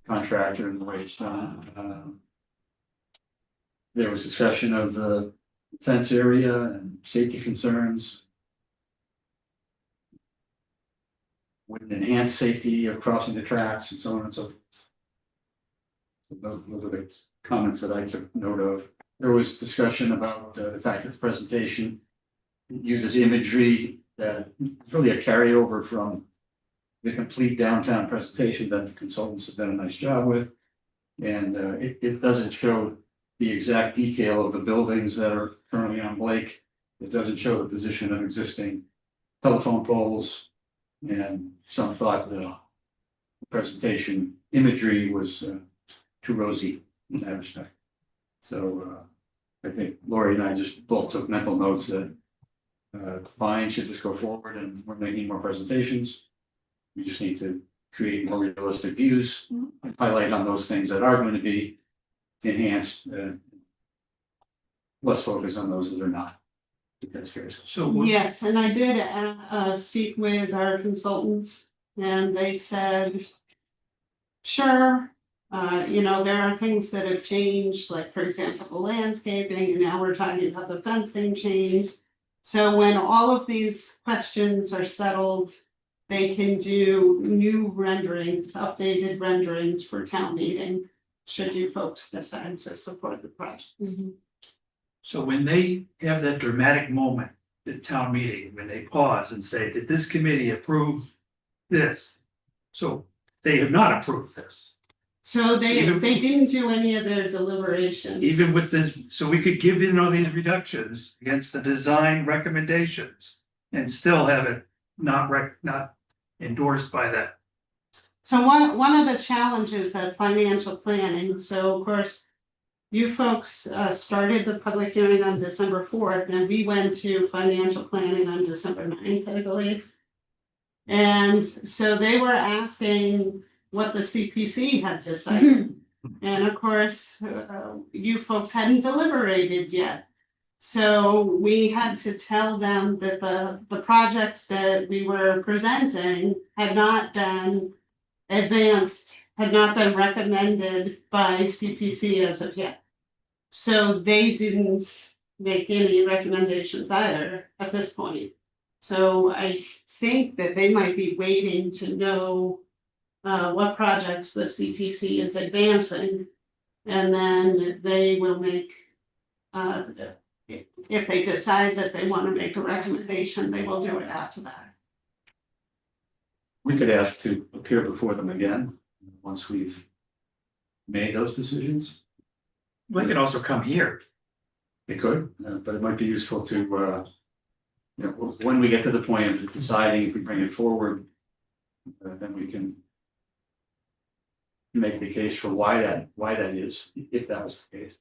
contractor and the way it's done. There was discussion of the fence area and safety concerns. Would enhance safety of crossing the tracks and so on and so forth. Those are the comments that I took note of. There was discussion about the fact that the presentation uses imagery that is really a carryover from the complete downtown presentation that the consultants have done a nice job with. And it doesn't show the exact detail of the buildings that are currently on Blake. It doesn't show the position of existing telephone poles. And some thought the presentation imagery was too rosy in that respect. So I think Lori and I just both took mental notes that fine, should this go forward and we're making more presentations. We just need to create more realistic views, highlight on those things that are going to be enhanced, less focus on those that are not. I think that's fair.
So
Yes, and I did speak with our consultants, and they said, sure, there are things that have changed, like for example, the landscaping, and now we're talking about the fencing change. So when all of these questions are settled, they can do new renderings, updated renderings for town meeting, should you folks decide to support the project.
So when they have that dramatic moment at town meeting, when they pause and say, did this committee approve this? So they have not approved this.
So they didn't do any of their deliberations.
Even with this, so we could give in on these reductions against the design recommendations and still have it not endorsed by that.
So one of the challenges at financial planning, so of course, you folks started the public hearing on December 4th, and we went to financial planning on December 9th, I believe. And so they were asking what the CPC had decided. And of course, you folks hadn't deliberated yet. So we had to tell them that the projects that we were presenting had not been advanced, had not been recommended by CPC as of yet. So they didn't make any recommendations either at this point. So I think that they might be waiting to know what projects the CPC is advancing. And then they will make, if they decide that they want to make a recommendation, they will do it after that.
We could ask to appear before them again, once we've made those decisions.
They could also come here.
They could, but it might be useful to, when we get to the point of deciding if we bring it forward, then we can make the case for why that is, if that was the case.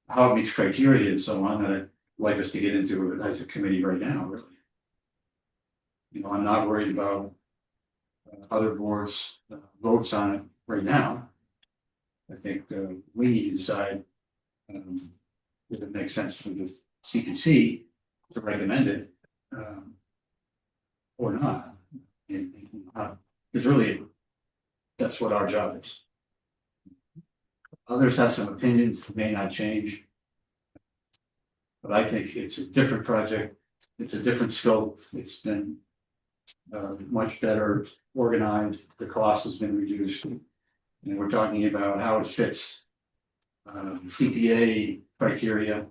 How it meets criteria and so on, that I'd like us to get into as a committee right now, really. I'm not worried about other boards' votes on it right now. I think we need to decide. If it makes sense for the CPC to recommend it. Or not. Because really, that's what our job is. Others have some opinions that may not change. But I think it's a different project, it's a different scope, it's been much better organized, the cost has been reduced. And we're talking about how it fits CPA criteria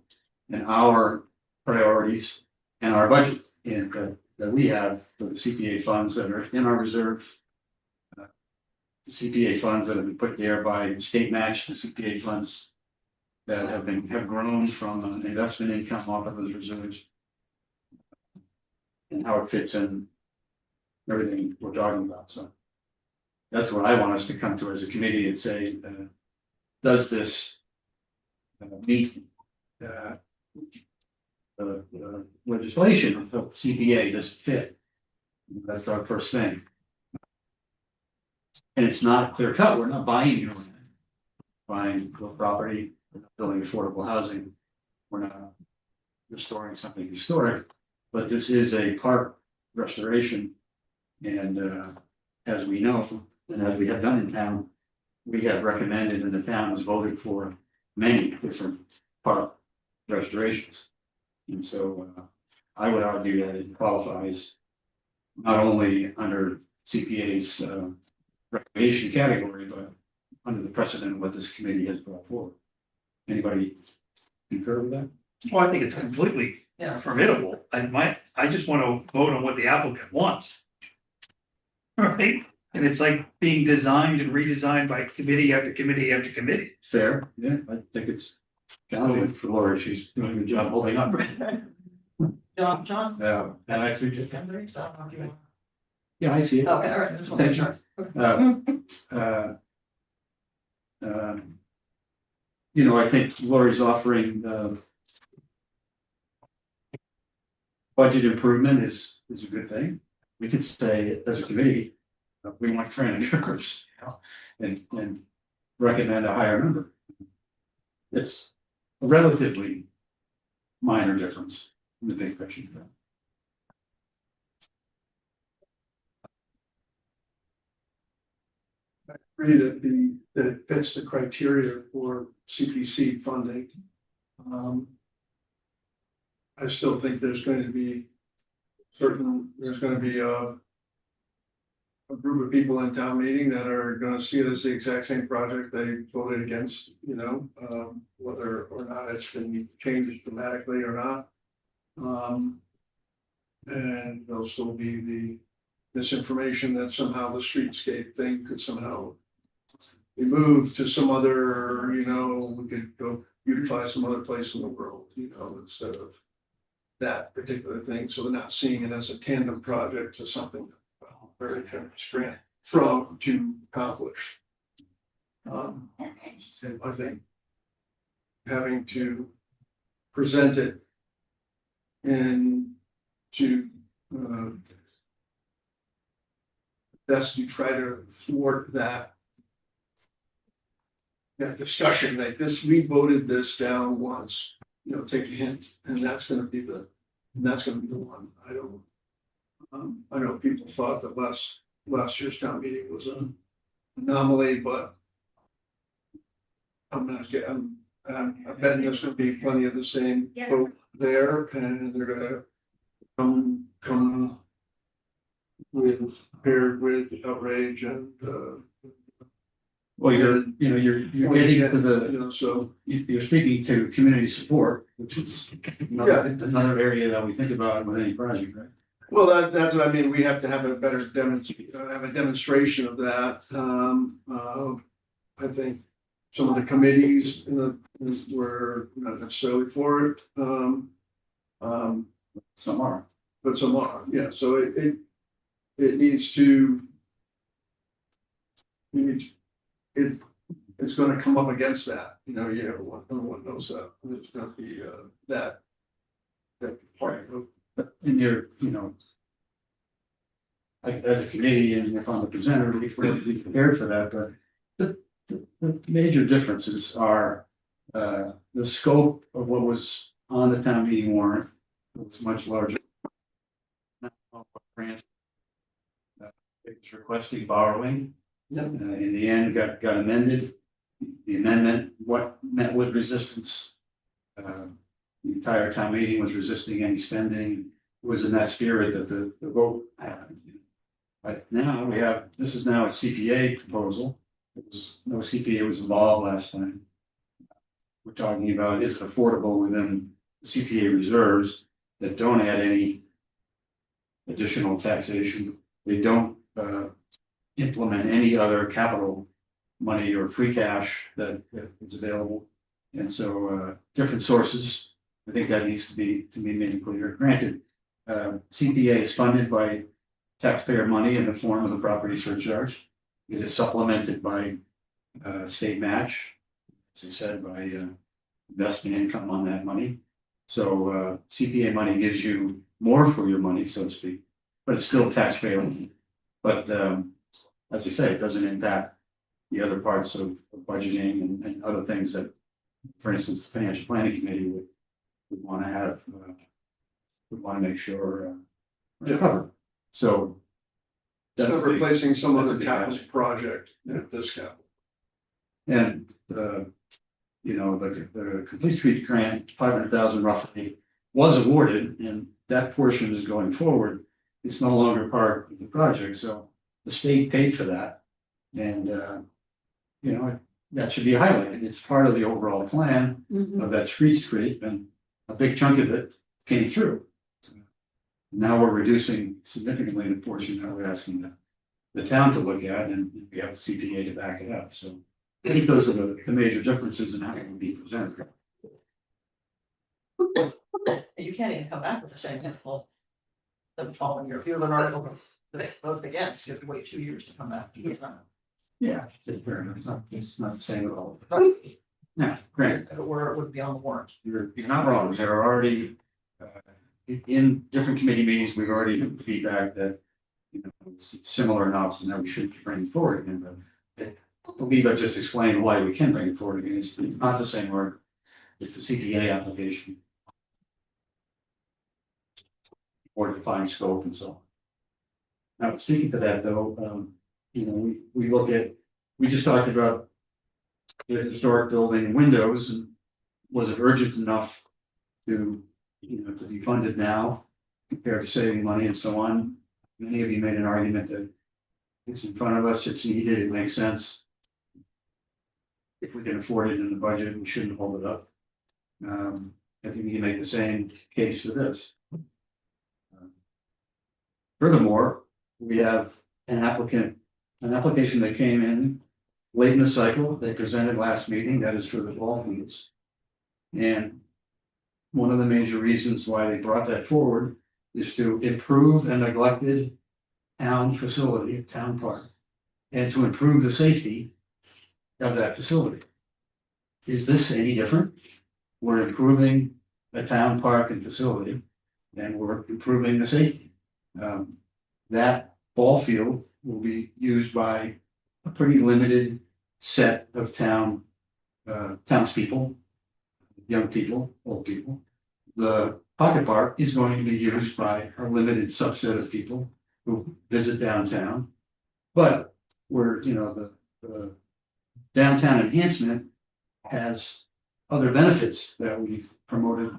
and our priorities and our budget and that we have for the CPA funds that are in our reserve. The CPA funds that have been put there by state match, the CPA funds that have grown from an investment income off of those reserves. And how it fits in everything we're talking about, so. That's what I want us to come to as a committee and say, does this meet legislation of CPA, does it fit? That's our first thing. And it's not clear cut, we're not buying your land, buying real property, we're not building affordable housing, we're not restoring something historic, but this is a park restoration. And as we know, and as we have done in town, we have recommended and the town has voted for many different park restorations. And so I would argue that it qualifies not only under CPA's recreation category, but under the precedent of what this committee has brought forward. Anybody concur with that?
Well, I think it's completely formidable. I just want to vote on what the applicant wants. Right? And it's like being designed and redesigned by committee after committee after committee.
Fair, yeah, I think it's challenging for Laura, she's doing a good job holding up.
John?
Yeah, and I think.
Stop.
Yeah, I see it.
Okay, all right, I just want to make sure.
You know, I think Lori's offering budget improvement is a good thing. We could say as a committee, we want transfers, and recommend a higher number. It's a relatively minor difference in the big picture.
I agree that it fits the criteria for CPC funding. I still think there's going to be a group of people in town meeting that are gonna see it as the exact same project they voted against, you know, whether or not it's been changed dramatically or not. And there'll still be the misinformation that somehow the streetscape thing could somehow be moved to some other, you know, we could go beautify some other place in the world, you know, instead of that particular thing, so they're not seeing it as a tandem project to something very generous grant from to accomplish. I think having to present it and to best to try to thwart that discussion like this, we voted this down once, you know, take a hint, and that's gonna be the one. I know people thought that last year's town meeting was an anomaly, but I'm betting there's gonna be plenty of the same folk there, and they're gonna come paired with outrage and
Well, you're getting to the,
you know, so
you're speaking to community support, which is another area that we think about with any project, right?
well, that's what I mean, we have to have a better demonstration of that. I think some of the committees were not necessarily for it.
Some are.
But some are, yeah, so it needs to. It's gonna come up against that, you know, everyone knows that, there's gonna be that part of.
But in your, you know, like as a committee and if I'm the presenter, we're prepared for that, but the major differences are, the scope of what was on the town meeting warrant was much larger. Not all what grants, it was requesting borrowing, in the end, got amended. The amendment, what met with resistance. The entire town meeting was resisting any spending, it was in that spirit that the vote happened. But now we have, this is now a CPA proposal, it was, no CPA was involved last time. We're talking about, is it affordable within the CPA reserves that don't add any additional taxation, they don't implement any other capital money or free cash that is available. And so different sources, I think that needs to be made clear. Granted, CPA is funded by taxpayer money in the form of the property surcharge. It is supplemented by state match, as I said, by investment income on that money. So CPA money gives you more for your money, so to speak, but it's still taxpayer money. But as I say, it doesn't impact the other parts of budgeting and other things that, for instance, the financial planning committee would want to have, would want to make sure are covered. So
It's not replacing some
that's a
other
big
capital
ask.
project at this capital.
And you know, the complete street grant, 500,000 roughly, was awarded, and that portion is going forward. It's no longer part of the project, so the state paid for that. And you know, that should be highlighted. It's part of the overall plan of that streetscape, and a big chunk of it came through. Now we're reducing significantly the portion that we're asking the town to look at, and we have the CPA to back it up, so. I think those are the major differences in how it can be presented.
You can't even come back with the same info. The following year, if you have an article that's voted against, you have to wait 2 years to come back.
Yeah, it's fair enough. It's not the same at all. Yeah, great.
If it were, it would be on the warrant.
You're not wrong. There are already, in different committee meetings, we've already had feedback that, you know, it's similar enough and that we should bring it forward again, but I believe I just explained why we can bring it forward again. It's not the same word. It's a CPA application. Or defined scope and so on. Now, speaking to that though, you know, we look at, we just talked about the historic building windows, and was it urgent enough to, you know, to be funded now compared to saving money and so on? Many of you made an argument that it's in front of us, it's needed, it makes sense. If we can afford it in the budget, we shouldn't hold it up. I think we can make the same case for this. Furthermore, we have an application that came in late in the cycle, they presented last meeting, that is for the ball fields. And one of the major reasons why they brought that forward is to improve a neglected town facility, a town park, and to improve the safety of that facility. Is this any different? We're improving a town park and facility, and we're improving the safety. That ball field will be used by a pretty limited set of townspeople, young people, old people. The pocket park is going to be used by a limited subset of people who visit downtown. But we're, you know, the downtown enhancement has other benefits that we've promoted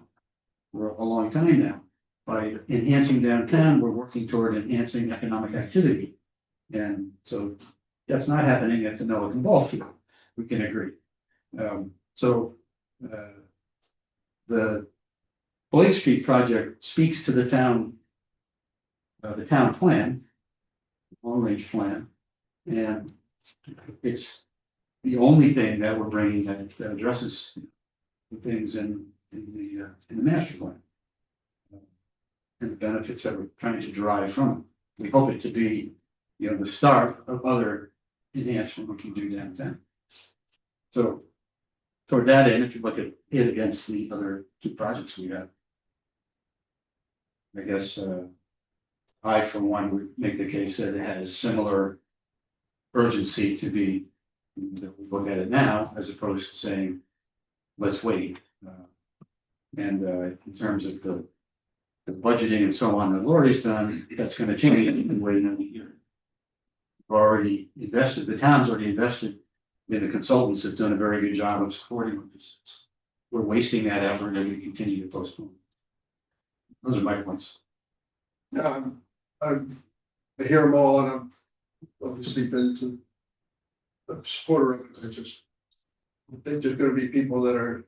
for a long time now. By enhancing downtown, we're working toward enhancing economic activity. And so that's not happening at the Milliken Ball Field, we can agree. The Blake Street project speaks to the town plan, long range plan, and it's the only thing that we're bringing that addresses the things in the master plan. And the benefits that we're trying to derive from it. We hope it to be, you know, the start of other enhancement we can do downtown. So toward that end, if you look at it against the other two projects we have, I guess I, for one, would make the case that it has similar urgency to be That we look at it now as opposed to saying, let's wait. In terms of the budgeting and so on that Lori's done, that's gonna change in the way another year. We've already invested, the town's already invested, and the consultants have done a very good job of supporting what this is. We're wasting that effort and we continue to postpone. Those are my points.
I hear them all and I've obviously been to a supporter of it. I think there's gonna be people that are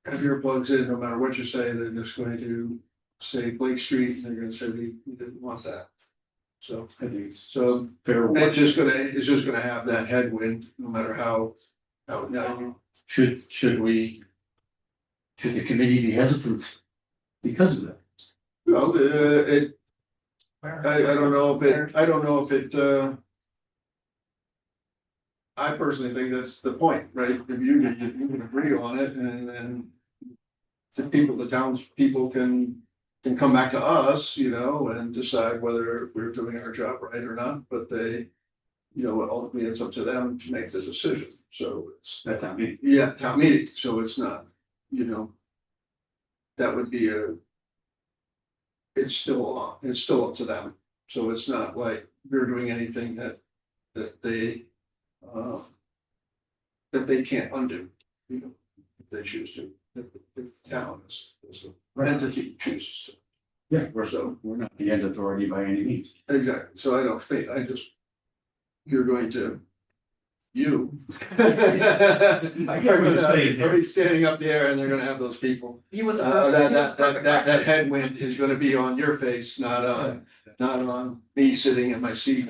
have earplugs in, no matter what you say, they're just going to say Blake Street, and they're gonna say we didn't want that. So
I think it's
so
fair.
it's just gonna have that headwind, no matter how
Should the committee be hesitant because of that?
well, I don't know if it. I personally think that's the point, right? If you can agree on it and then. The townspeople can come back to us, and decide whether we're doing our job right or not, but they. Ultimately it's up to them to make the decision, so it's.
At town meeting.
Yeah, town meeting, so it's not, that would be it's still up to them, so it's not like we're doing anything that they. That they can't undo, if they choose to, if the town is an entity chooses to.
Yeah, we're not the end authority by any means.
Exactly, so you're going to. I'll be standing up there and they're gonna have those people.
You with the.
That headwind is gonna be on your face, not on me sitting in my seat,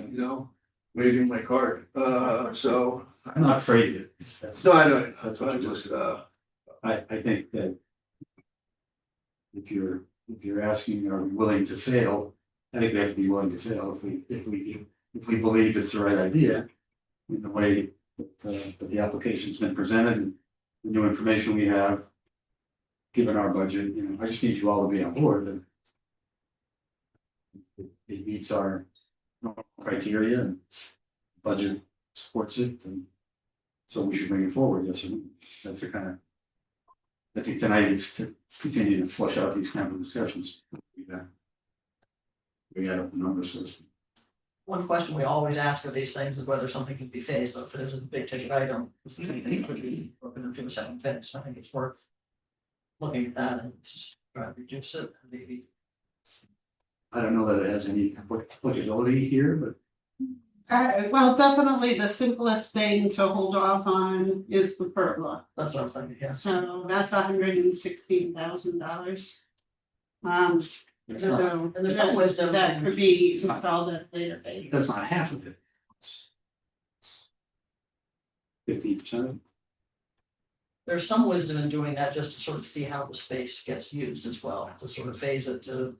waving my card, so.
I'm not afraid of it.
No, I know,
That's what I'm just, I think that. If you're asking, are we willing to fail? I think we have to be willing to fail if we believe it's the right idea. In the way that the application's been presented and the new information we have. Given our budget, I just need you all to be on board and. It meets our criteria and budget supports it, and so we should bring it forward, yes or no. That's the kind of. I think tonight is to continue to flush out these kind of discussions. We got up the numbers first.
One question we always ask for these things is whether something can be phased, though, if it is a big ticket item, if anything could be broken into a second phase, I think it's worth. Looking at that and just try to reduce it, maybe.
I don't know that it has any applicability here, but
Well, definitely the simplest thing to hold off on is the pergola.
That's what I was thinking, yeah.
So that's $116,000.
It's
So
not- and there's no wisdom
that
in-
could be installed at a later date.
that's not half of it. 15%.
There's some wisdom in doing that just to sort of see how the space gets used as well, to sort of phase it to.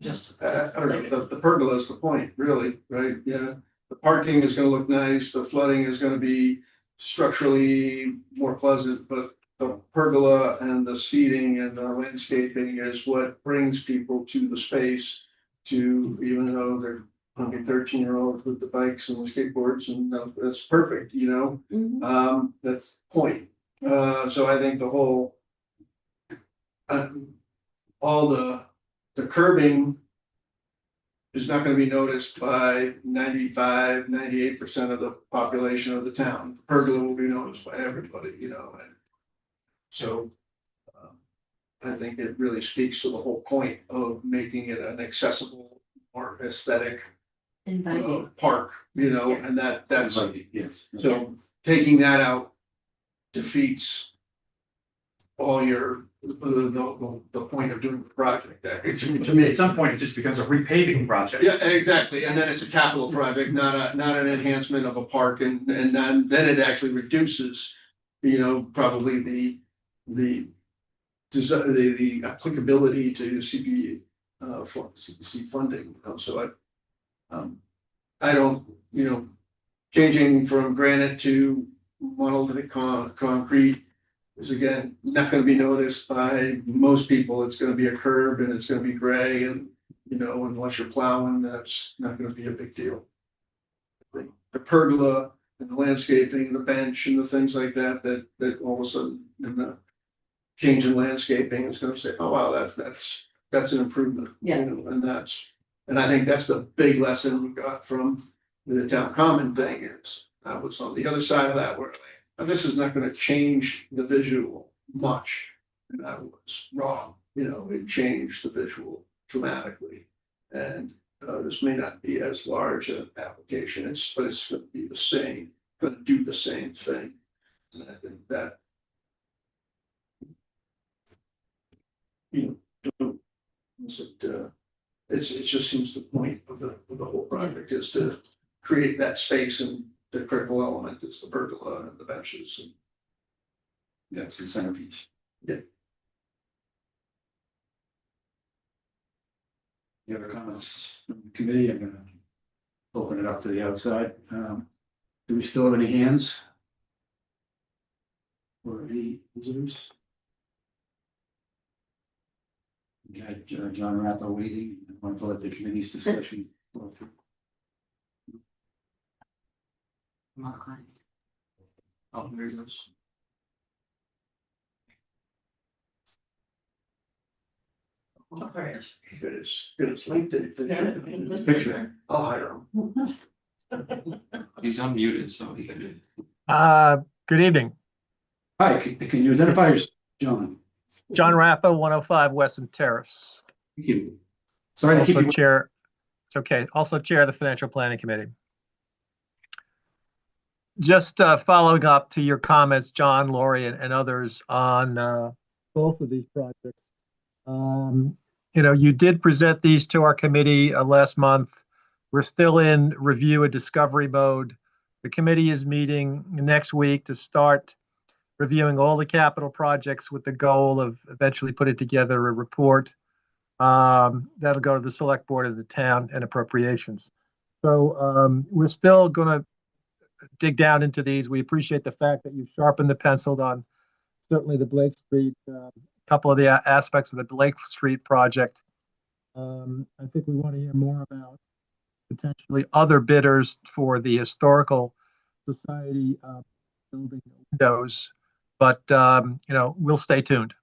Just.
I don't know, the pergola is the point, really, right? Yeah, the parking is gonna look nice, the flooding is gonna be structurally more pleasant, but the pergola and the seating and the landscaping is what brings people to the space. To, even though they're only 13-year-olds with the bikes and the skateboards, and that's perfect, that's the point. So I think the whole. All the curbing. Is not gonna be noticed by 98% of the population of the town. Pergola will be noticed by everybody, and. So. I think it really speaks to the whole point of making it an accessible, more aesthetic.
Inviting.
Park, and that's,
Yes.
so taking that out. Defeats. All your, the point of doing the project, to me.
At some point, it just becomes a repaving project.
Yeah, exactly, and then it's a capital project, not an enhancement of a park, and then it actually reduces. Probably the applicability to CPC funding, so I don't, changing from granite to monolithic concrete. Is again, not gonna be noticed by most people, it's gonna be a curb and it's gonna be gray and, unless you're plowing, that's not gonna be a big deal. The pergola and the landscaping, the bench and the things like that, that all of a sudden, in the change in landscaping is gonna say, oh, wow, that's an improvement.
Yeah.
You know, and I think that's the big lesson we got from the town common thing is, I was on the other side of that where this is not gonna change the visual much. And I was wrong, you know, it changed the visual dramatically. And this may not be as large an application, but it's gonna be the same, gonna do the same thing. And I think that. You know, is it, it just seems the point of the whole project is to create that space, and the critical element is the pergola and the benches and.
That's the centerpiece.
Yeah.
Any other comments from the committee? I'm gonna open it up to the outside. Do we still have any hands? Or any visitors? We had John Rappa waiting. I want to let the committee's discussion go through. Oh, there he goes.
It's LinkedIn.
Picture.
I'll hire him.
He's unmuted, so he can do it.
Good evening,
Hi, can you identify yourself, John?
John Rappa, 105 Weston Terrace.
Thank you. Sorry to keep
Also
you.
chair, it's okay, also chair of the Financial Planning Committee. Just following up to your comments, John, Lori, and others on both of these projects. You know, you did present these to our committee last month. We're still in review and discovery mode. The committee is meeting next week to start reviewing all the capital projects with the goal of eventually putting together a report that'll go to the select board of the town and appropriations. So we're still going to dig down into these. We appreciate the fact that you've sharpened the pencil on certainly the Blake Street, a couple of the aspects of the Blake Street project. I think we want to hear more about potentially other bidders for the Historical Society building windows, but you know, we'll stay tuned.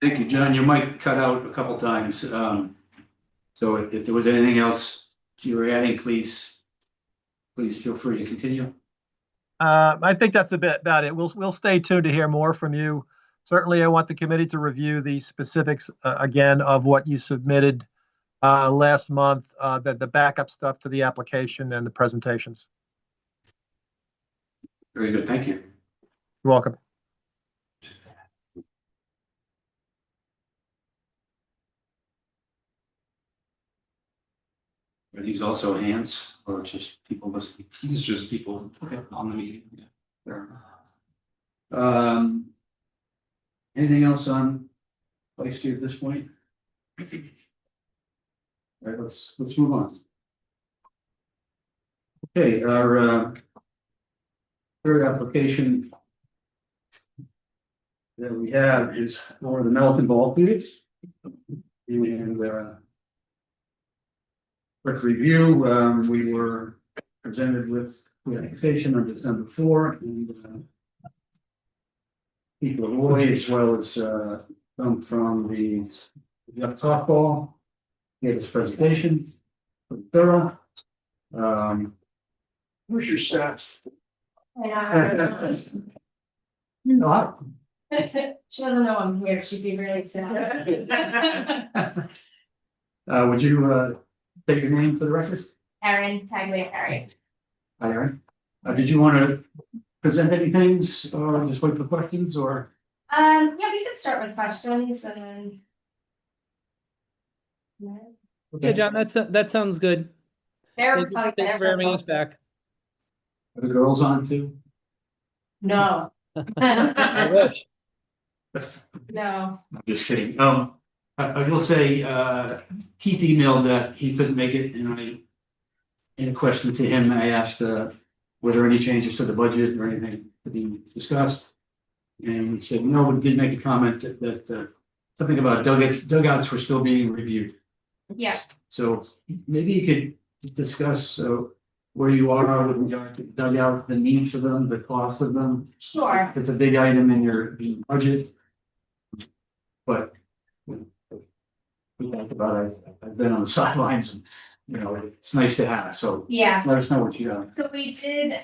Thank you, John. Your mic cut out a couple times. So if there was anything else you were adding, please feel free to continue.
I think that's a bit about it. We'll stay tuned to hear more from you. Certainly, I want the committee to review the specifics again of what you submitted last month, the backup stuff to the application and the presentations.
Very good. Thank you.
You're welcome.
Are these also hands or just people listening? These are just people on the meeting. Yeah. Fair enough. Anything else on Blake Street at this point? All right, let's move on. Okay, our third application that we have is for the Melican ball fields. And quick review, we were presented with the application on December 4, and people of Roy, as well as some from the softball, gave us presentation, pretty thorough.
Where's your stats?
You know,
She doesn't know I'm here, she'd be really sad.
would you take your name for the record?
Erin Tagliaferri.
Hi, Aaron. Did you want to present any things or just wait for questions or?
Yeah, we could start with questions and then.
Yeah, John, that sounds good.
They're
Thank you
probably
thank you for having us back.
Are the girls on too?
No.
I wish.
No.
I'm just kidding. I will say, Keith emailed that he couldn't make it, and in a question to him, I asked, were there any changes to the budget or anything to be discussed? And he said, no, we did make a comment that something about dugouts were still being reviewed.
Yeah.
So maybe you could
discuss where you are with regard to dugout, the need for them, the cost of them?
Sure.
It's a big item in your budget. But we talked about it, I've been on the sidelines and, you know, it's nice to have, so
Yeah,
let us know what you got.
so we did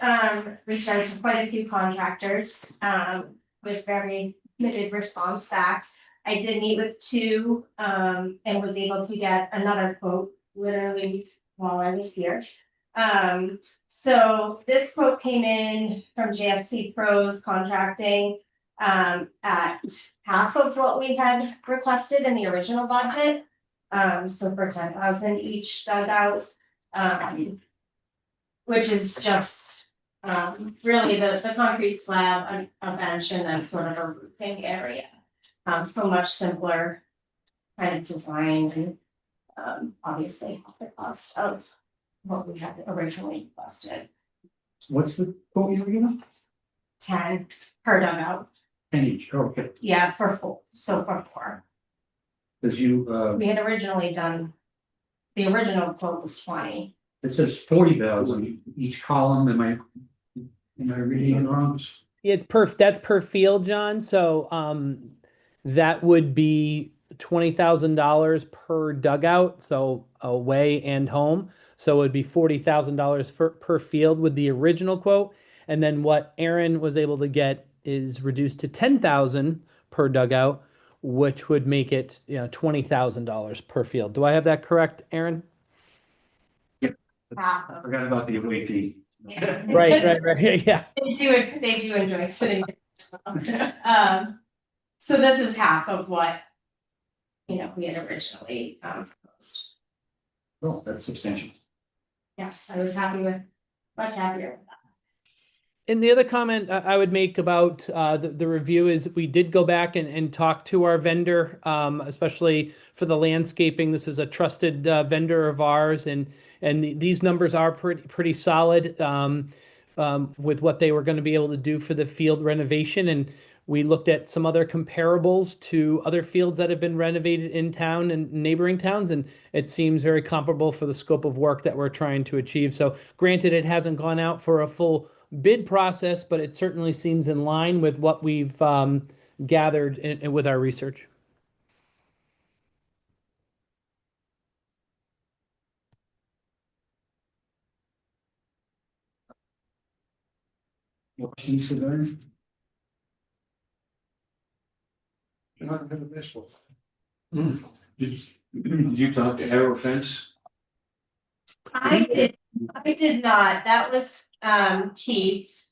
reach out to quite a few contractors with very limited response back. I did meet with two and was able to get another quote literally while I was here. So this quote came in from JFC Pros Contracting at half of what we had requested in the original budget. So for 10,000 each dugout, which is just really the concrete slab, a bench, and then sort of a roofing area. So much simpler kind of design and obviously the cost of what we had originally requested.
What's the quote you were given?
10 per dugout.
10 each, okay,
Yeah, for 4. So for 4.
because you,
We had originally done, the original quote was 20.
it says 40,000 each column, am I reading it wrong?
It's that's per field, John. So that would be $20,000 per dugout, so away and home. So it would be $40,000 per field with the original quote. And then what Aaron was able to get is reduced to $10,000 per dugout, which would make it, you know, $20,000 per field. Do I have that correct, Aaron?
Half
I
of.
forgot about the away team.
Yeah.
Right. Yeah.
They do enjoy sitting. So this is half of what, you know, we had originally proposed.
Oh, that's substantial.
Yes, I was much happier with that.
And the other comment I would make about the review is we did go back and talk to our vendor, especially for the landscaping. This is a trusted vendor of ours, and these numbers are pretty solid with what they were going to be able to do for the field renovation. And we looked at some other comparables to other fields that have been renovated in town and neighboring towns, and it seems very comparable for the scope of work that we're trying to achieve. So granted, it hasn't gone out for a full bid process, but it certainly seems in line with what we've gathered with our research.
What questions, Sir?
Not gonna miss one.
Did you talk to Arrow Fence?
I did not. That was Keith.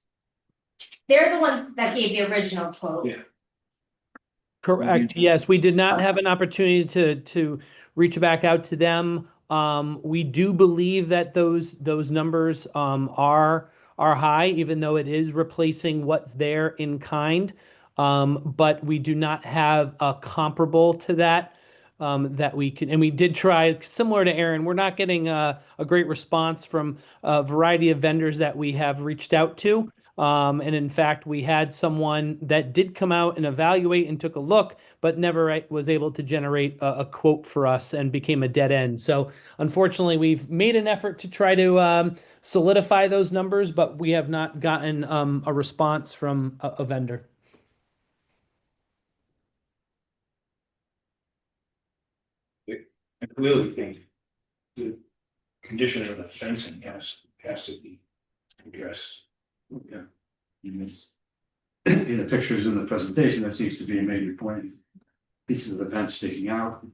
They're the ones that gave the original quote.
Yeah.
Correct. Yes, we did not have an opportunity to reach back out to them. We do believe that those numbers are high, even though it is replacing what's there in kind. But we do not have a comparable to that that we can, and we did try similar to Aaron. We're not getting a great response from a variety of vendors that we have reached out to. And in fact, we had someone that did come out and evaluate and took a look, but never was able to generate a quote for us and became a dead end. So unfortunately, we've made an effort to try to solidify those numbers, but we have not gotten a response from a vendor.
I clearly think the condition of the fencing has to be addressed.
Yeah. And it's- in the pictures in the presentation, that seems to be a major point. Pieces of the fence sticking out.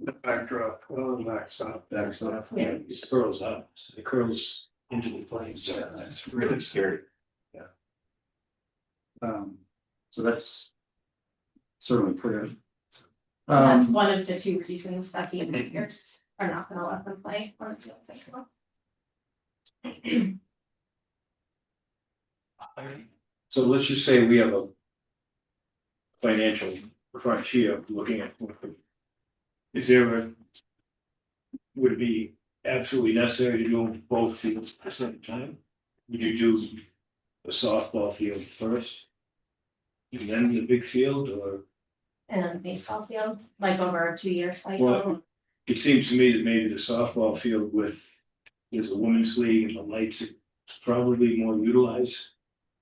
The backdrop, backs up.
Yeah, it curls up, it curls into the flames, so that's really scary.
So that's certainly clear.
And that's one of the 2 reasons that the engineers are not gonna let them play on the fields anymore.
So let's just say we have a financial frontier looking at. Is there a? Would it be absolutely necessary to do both fields at the same time? Would you do the softball field first? And then the big field, or?
And then the baseball field, like over a 2-year cycle.
Well, it seems to me that maybe the softball field with there's a women's league and the lights, it's probably more utilized.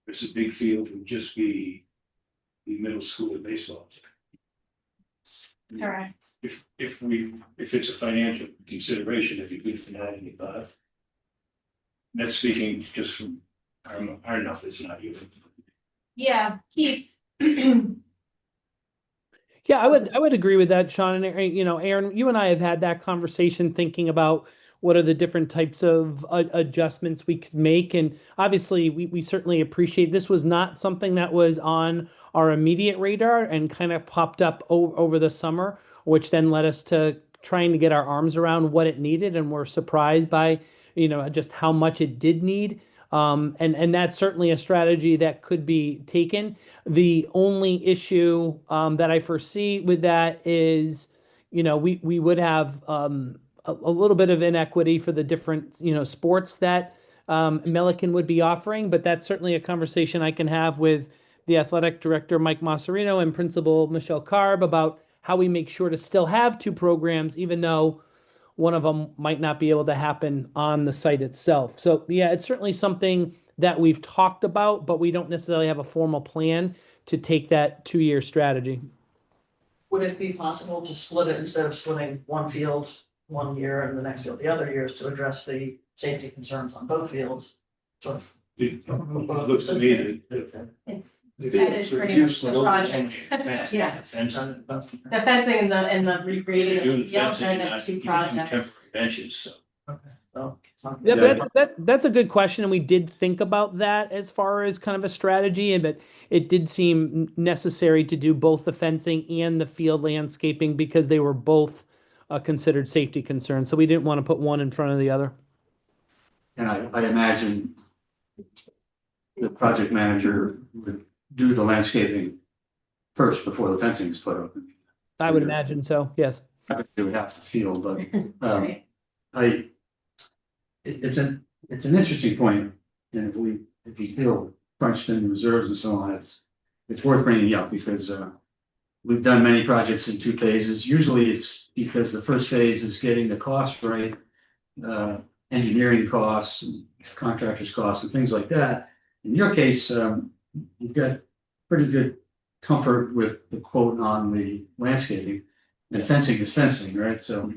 It's a big field, it would just be the middle school baseball.
Correct.
If it's a financial consideration, if you could finale it, that's speaking just from our numbers, not you.
Yeah, Keith.
Yeah, I would agree with that, Sean. And you know, Aaron, you and I have had that conversation thinking about what are the different types of adjustments we could make. And obviously, we certainly appreciate this was not something that was on our immediate radar and kind of popped up over the summer, which then led us to trying to get our arms around what it needed. And we're surprised by, you know, just how much it did need. And that's certainly a strategy that could be taken. The only issue that I foresee with that is, you know, we would have a little bit of inequity for the different, you know, sports that Milliken would be offering, but that's certainly a conversation I can have with the athletic director, Mike Masserino, and principal Michelle Karb about how we make sure to still have two programs, even though one of them might not be able to happen on the site itself. So yeah, it's certainly something that we've talked about, but we don't necessarily have a formal plan to take that 2-year strategy.
Would it be possible to split it instead of splitting one field 1 year and the next field the other years to address the safety concerns on both fields? Sort of.
It looks to me that
It's
the
that is pretty much the project. Yeah.
Fence on it.
The fencing and the regrading
Doing
of
the
the field
fencing,
are the
not
two
doing
projects.
temporary benches, so.
So, it's not-
Yeah,
Yeah.
but that's a good question, and we did think about that as far as kind of a strategy, and but it did seem necessary to do both the fencing and the field landscaping because they were both considered safety concerns. So we didn't want to put one in front of the other.
And I imagine the project manager would do the landscaping first before the fencing is put up.
I would imagine so. Yes.
I would do half the field, but
Right.
it's an interesting point. And if you feel crunched in reserves and so on, it's worth bringing up because we've done many projects in 2 phases. Usually it's because the first phase is getting the cost right, engineering costs, and contractors' costs, and things like that. In your case, you've got pretty good comfort with the quote on the landscaping, and fencing is fencing, right? So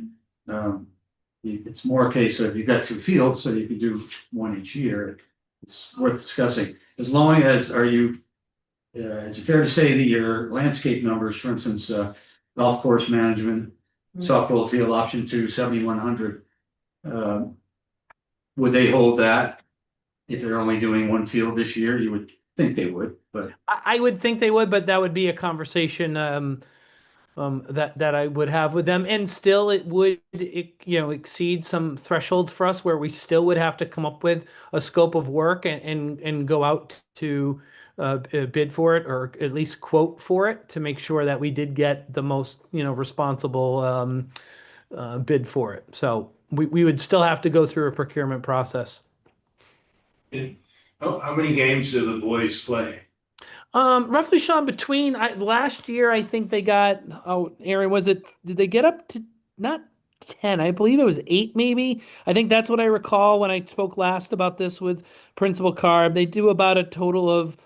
it's more a case of you've got 2 fields, so you can do 1 each year. It's worth discussing. As long as is it fair to say that your landscape numbers, for instance, golf course management, softball field option 2, 7,100, would they hold that if they're only doing 1 field this year? You would think they would, but
I would think they would, but that would be a conversation that I would have with them, and still it would exceed some thresholds for us where we still would have to come up with a scope of work and go out to bid for it or at least quote for it to make sure that we did get the most responsible bid for it. So we would still have to go through a procurement process.
And how many games do the boys play?
Roughly, Sean, between last year, I think they got, Aaron, did they get up to not 10? I believe it was 8, maybe. I think that's what I recall when I spoke last about this with Principal Carb. They do about a total of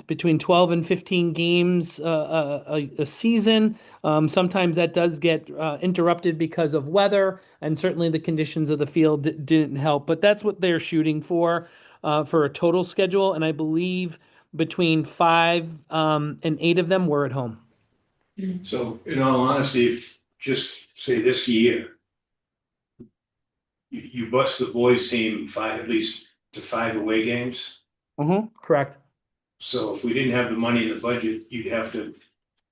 between 12 and 15 games a season. Sometimes that does get interrupted because of weather, and certainly the conditions of the field didn't help. But that's what they're shooting for a total schedule, and I believe between 5 and 8 of them were at home.
So in all honesty, if just say this year, you bust the boys team at least to 5 away games.
Correct.
So if we didn't have the money in the budget, you'd have to,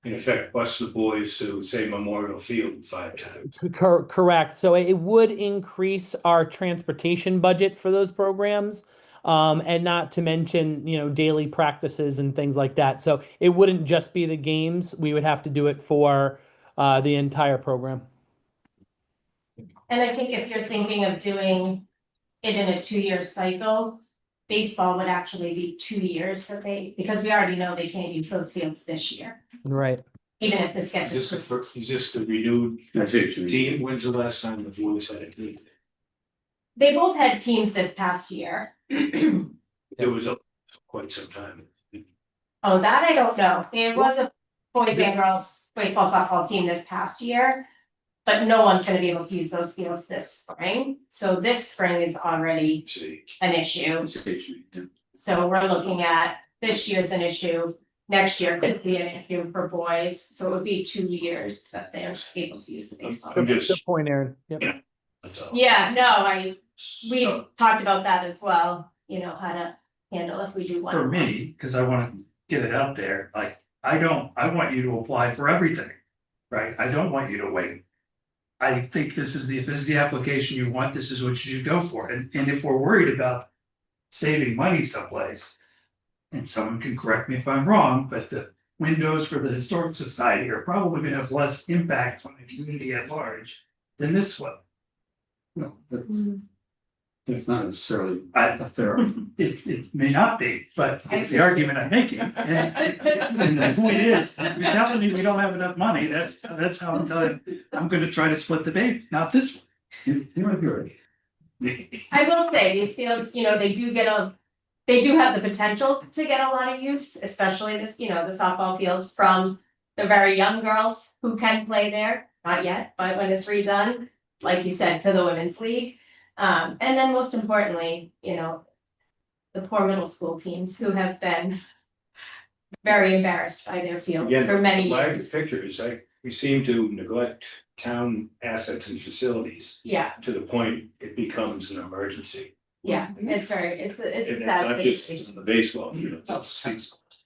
in effect, bust the boys to say Memorial Field 5 times.
Correct. So it would increase our transportation budget for those programs. And not to mention, daily practices and things like that. So it wouldn't just be the games. We would have to do it for the entire program.
And I think if you're thinking of doing it in a 2-year cycle, baseball would actually be 2 years because we already know they can't use those fields this year.
Right.
Even if this gets
Is
approved.
this the renewed
I see what you mean.
team? When's the last time the boys had a team?
They both had teams this past year.
There was quite some time.
Oh, that I don't know. There was a boys and girls baseball softball team this past year. But no one's gonna be able to use those fields this spring. So this spring is already
See,
an issue. So we're looking at this year's an issue, next year could be an issue for boys, so it would be 2 years that they're able to use the baseball.
I'm
Good
just,
point, Aaron. Yep.
that's all.
Yeah, no, we talked about that as well, you know, how to handle if we do one.
For me, because I want to get it out there, like, I want you to apply for everything, right? I don't want you to wait. I think if this is the application you want, this is what you should go for. And if we're worried about saving money someplace, and someone can correct me if I'm wrong, but the windows for the Historic Society are probably gonna have less impact on the community at large than this one.
No, that's not necessarily
I-
a fair.
It may not be, but it's the argument I'm making. And the point is, if you're telling me we don't have enough money, that's how I'm telling you, I'm gonna try to split the baby, not this one.
You might be right.
I will say, these fields, you know, they do have the potential to get a lot of use, especially this, you know, the softball field from the very young girls who can play there, not yet, but when it's redone, like you said, to the women's league. And then most importantly, you know, the poor middle school teams who have been very embarrassed by their fields
Again,
for many
the larger
years.
picture is like, we seem to neglect town assets and facilities
Yeah,
to the point it becomes an emergency.
yeah, it's a
And it's
sad
not
thing
just
to see.
the baseball field,
Oh,
it's,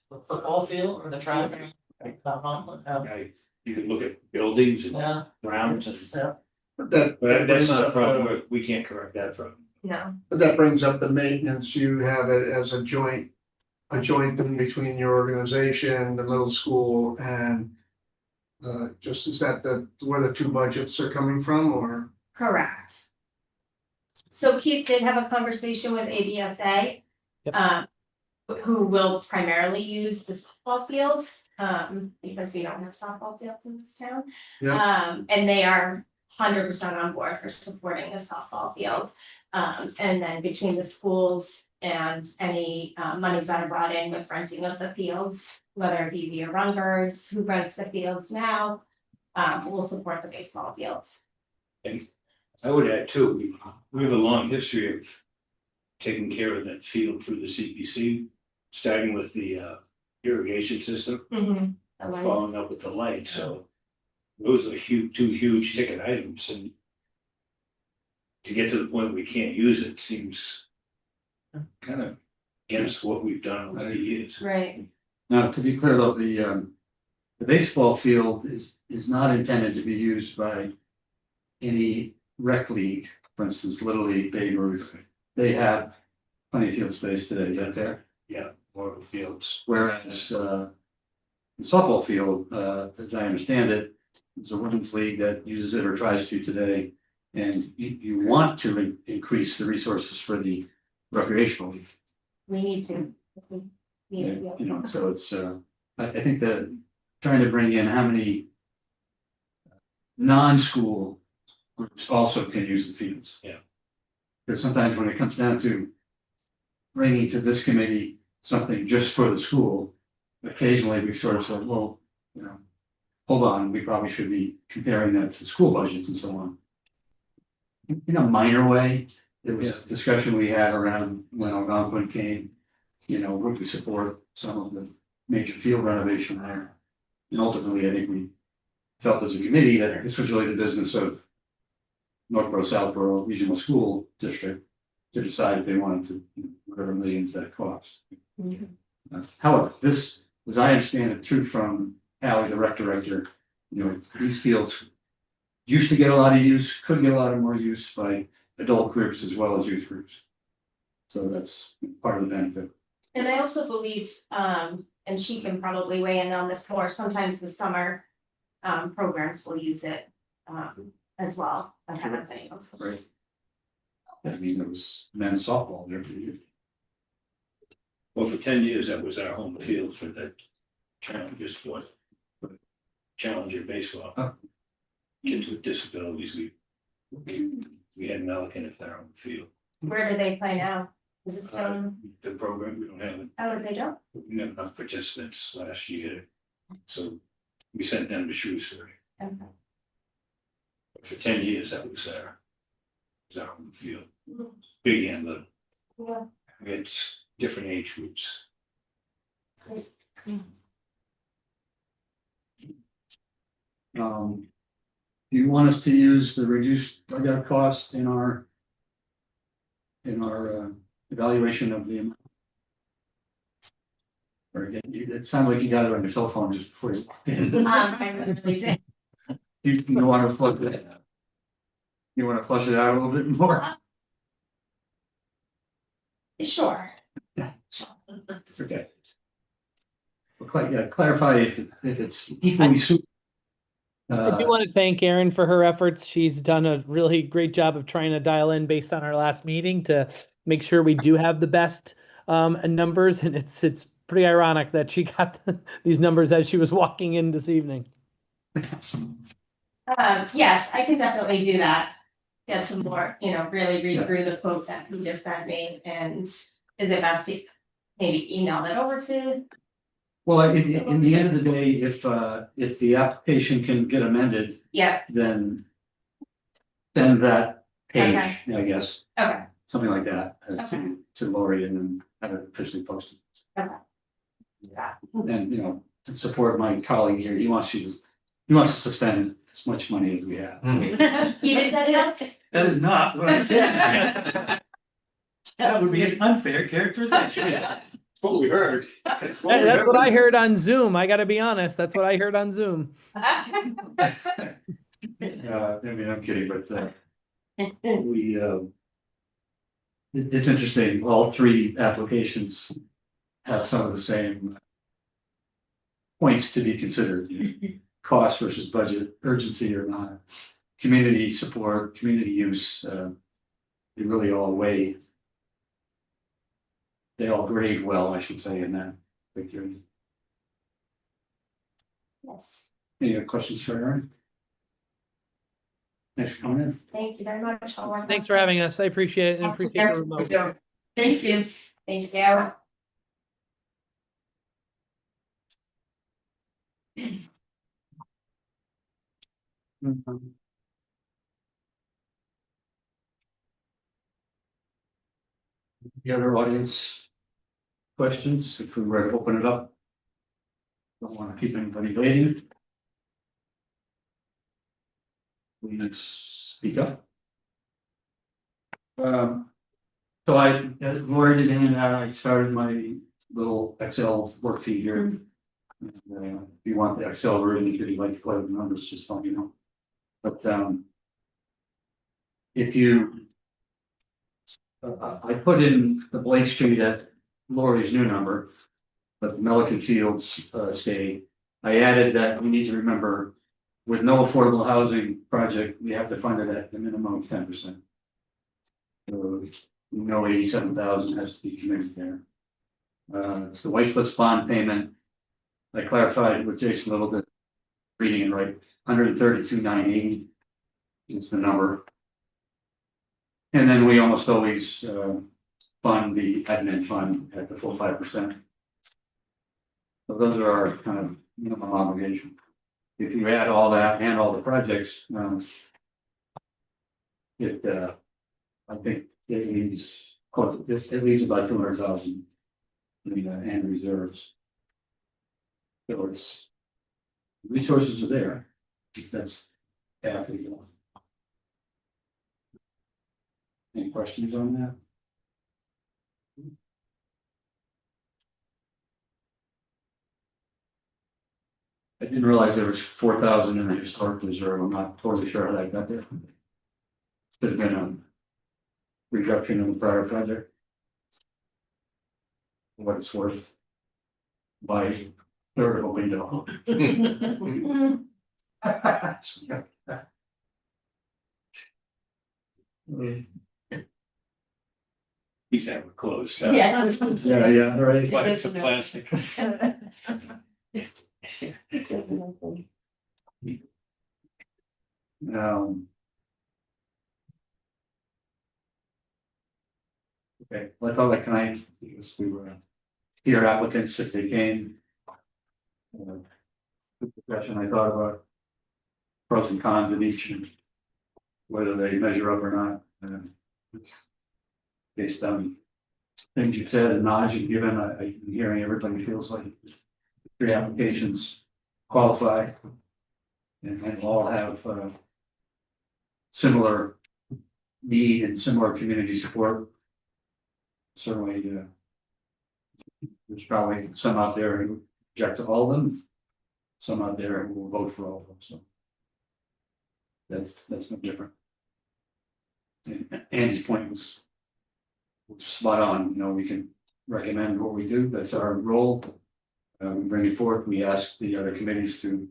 The football field or the track?
you can look at buildings and
Yeah.
grounds and.
Yeah.
But
But that's
brings
not a
up,
problem, we can't correct that from.
No,
But that brings up the maintenance, you have it as a joint thing between your organization, the middle school and. Just is that where the two budgets are coming from, or?
correct. So Keith did have a conversation with ABSA.
Yep.
Who will primarily use the softball field, because we don't have softball fields in this town. And they are 100% on board for supporting the softball field. And then between the schools and any monies that are brought in with renting of the fields, whether it be via Runbirds, who rents the fields now, will support the baseball fields.
And I would add too, we have a long history of taking care of that field through the CPC, starting with the irrigation system,
The lights.
following up with the light, so. Those are two huge ticket items, and to get to the point we can't use it seems kind of against what we've done over the years.
Right,
Now, to be clear though, the baseball field is not intended to be used by any rec league, for instance, Little League, Babe Ruth. They have plenty of field space today, is that fair?
Yeah, more of the fields.
Whereas the softball field, as I understand it, is a women's league that uses it or tries to today. And you want to increase the resources for the recreational league.
we need to.
You know, so it's, I think that trying to bring in how many non-school groups also can use the fields.
Yeah.
Because sometimes when it comes down to bringing to this committee something just for the school, occasionally we sort of said, well, you know, hold on, we probably should be comparing that to school budgets and so on. In a minor way, there was a discussion we had around when Algonquin came, you know, would we support some of the major field renovation there? And ultimately, I think we felt as a committee that this was really the business of Northborough, Southborough Regional School District to decide if they wanted to, you know, whatever millions that cost. However, this, as I understand it, true from Ally, the rec director, you know, these fields used to get a lot of use, could get a lot of more use by adult groups as well as youth groups. So that's part of the benefit.
And I also believe, and she can probably weigh in on this more, sometimes the summer programs will use it as well. I haven't been able to.
Right. I mean, there was men's softball there for years.
Well, for 10 years, that was our home field for the Challenger sport. Challenger baseball. Kids with disabilities, We had Melican at their own field.
Where do they play now? Is it still,
The program, we don't have it.
oh, they don't?
We didn't have enough participants last year, so we sent them to Shrewsbury.
Okay.
For 10 years, that was our home field, big and little.
Yeah.
We had different age groups.
Do you want us to use the reduced dugout cost in our evaluation of the amount? Or it sounded like you got it on your cell phone just before you walked in.
I really did.
You want to flush it out? You want to flush it out a little bit more?
Sure.
Okay. Well, clarify if it's equally suited.
I do want to thank Erin for her efforts. She's done a really great job of trying to dial in based on our last meeting to make sure we do have the best numbers. And it's pretty ironic that she got these numbers as she was walking in this evening.
Yes, I can definitely do that. Get some more, really read through the quote that you just sent me, and is it best to maybe email that over to?
Well, in the end of the day, if the application can get amended,
Yeah,
then send that page,
Okay.
I guess,
okay,
something like that,
Okay.
to Lori and then have it officially posted.
okay. Yeah.
And, to support my colleague here, he wants to suspend as much money as we have.
You did that?
That is not what I'm saying. That would be an unfair characterization.
That's what we heard.
That's what I heard on Zoom. I got to be honest. That's what I heard on Zoom.
I mean, I'm kidding, but it's interesting, all three applications have some of the same points to be considered, cost versus budget, urgency or not, community support, community use, they really all weigh. They all grade well, I should say, in that criteria.
Yes,
Any other questions for Erin? Thanks for coming in.
thank you very much. I'll work
Thanks
on
for having us. I appreciate it and
Thanks,
appreciate the remote.
Thank you.
it. Thank you.
The other audience questions, if we were to open it up? Don't want to keep anybody waiting. Please speak up. So as Lori did in and out, I started my little Excel worksheet here. If you want the Excel version, if you'd like to play with the numbers, just let me know. But if you I put in the Blake Street at Lori's new number, but the Milliken Fields stay. I added that we need to remember, with no affordable housing project, we have to fund it at the minimum of 10%. No 87,000 has to be committed there. It's the White Splits bond payment. I clarified with Jason a little bit, reading it right, 132,980 is the number. And then we almost always fund the admin fund at the full 5%. So those are our kind of minimum obligation. If you add all that and all the projects, I think it leaves close. It leaves about 200,000 in reserves. So it's resources are there. That's half of it. Any questions on that? I didn't realize there was 4,000 in the historic reserve. I'm not totally sure how that got there. Could have been a reduction in the prior project. What it's worth by third of a window.
Keep that one closed.
Yeah.
Yeah, right.
But it's a plastic.
Okay, well, I thought like tonight, because we were here applicants if they came. Good discussion, I thought about pros and cons of each and whether they measure up or not. Based on things you said and knowledge you've given, I'm hearing everybody feels like three applications qualify. And all have similar need and similar community support. Certainly, there's probably some out there who reject all of them. Some out there who will vote for all of them, so. That's no different. And Andy's point was spot on, you know, we can recommend what we do, that's our role. We bring it forth, we ask the other committees to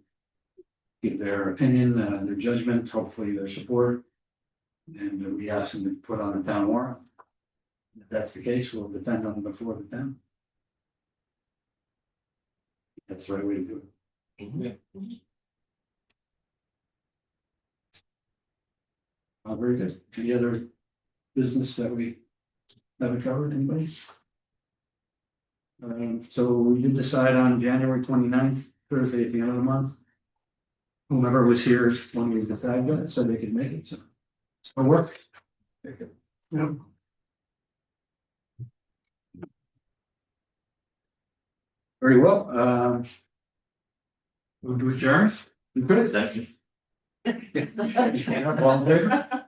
give their opinion, their judgment, hopefully their support. And we ask them to put on the town warrant. If that's the case, we'll defend them before the town. That's the right way to do it. Very good. Any other business that we haven't covered, anybody? So we did decide on January 29th, Thursday at the end of the month. Whomever was here when we decided that, said they could make it, so it'll work. Very good. Yep. Very well, we'll do adjourn. You could have, actually. All in favor?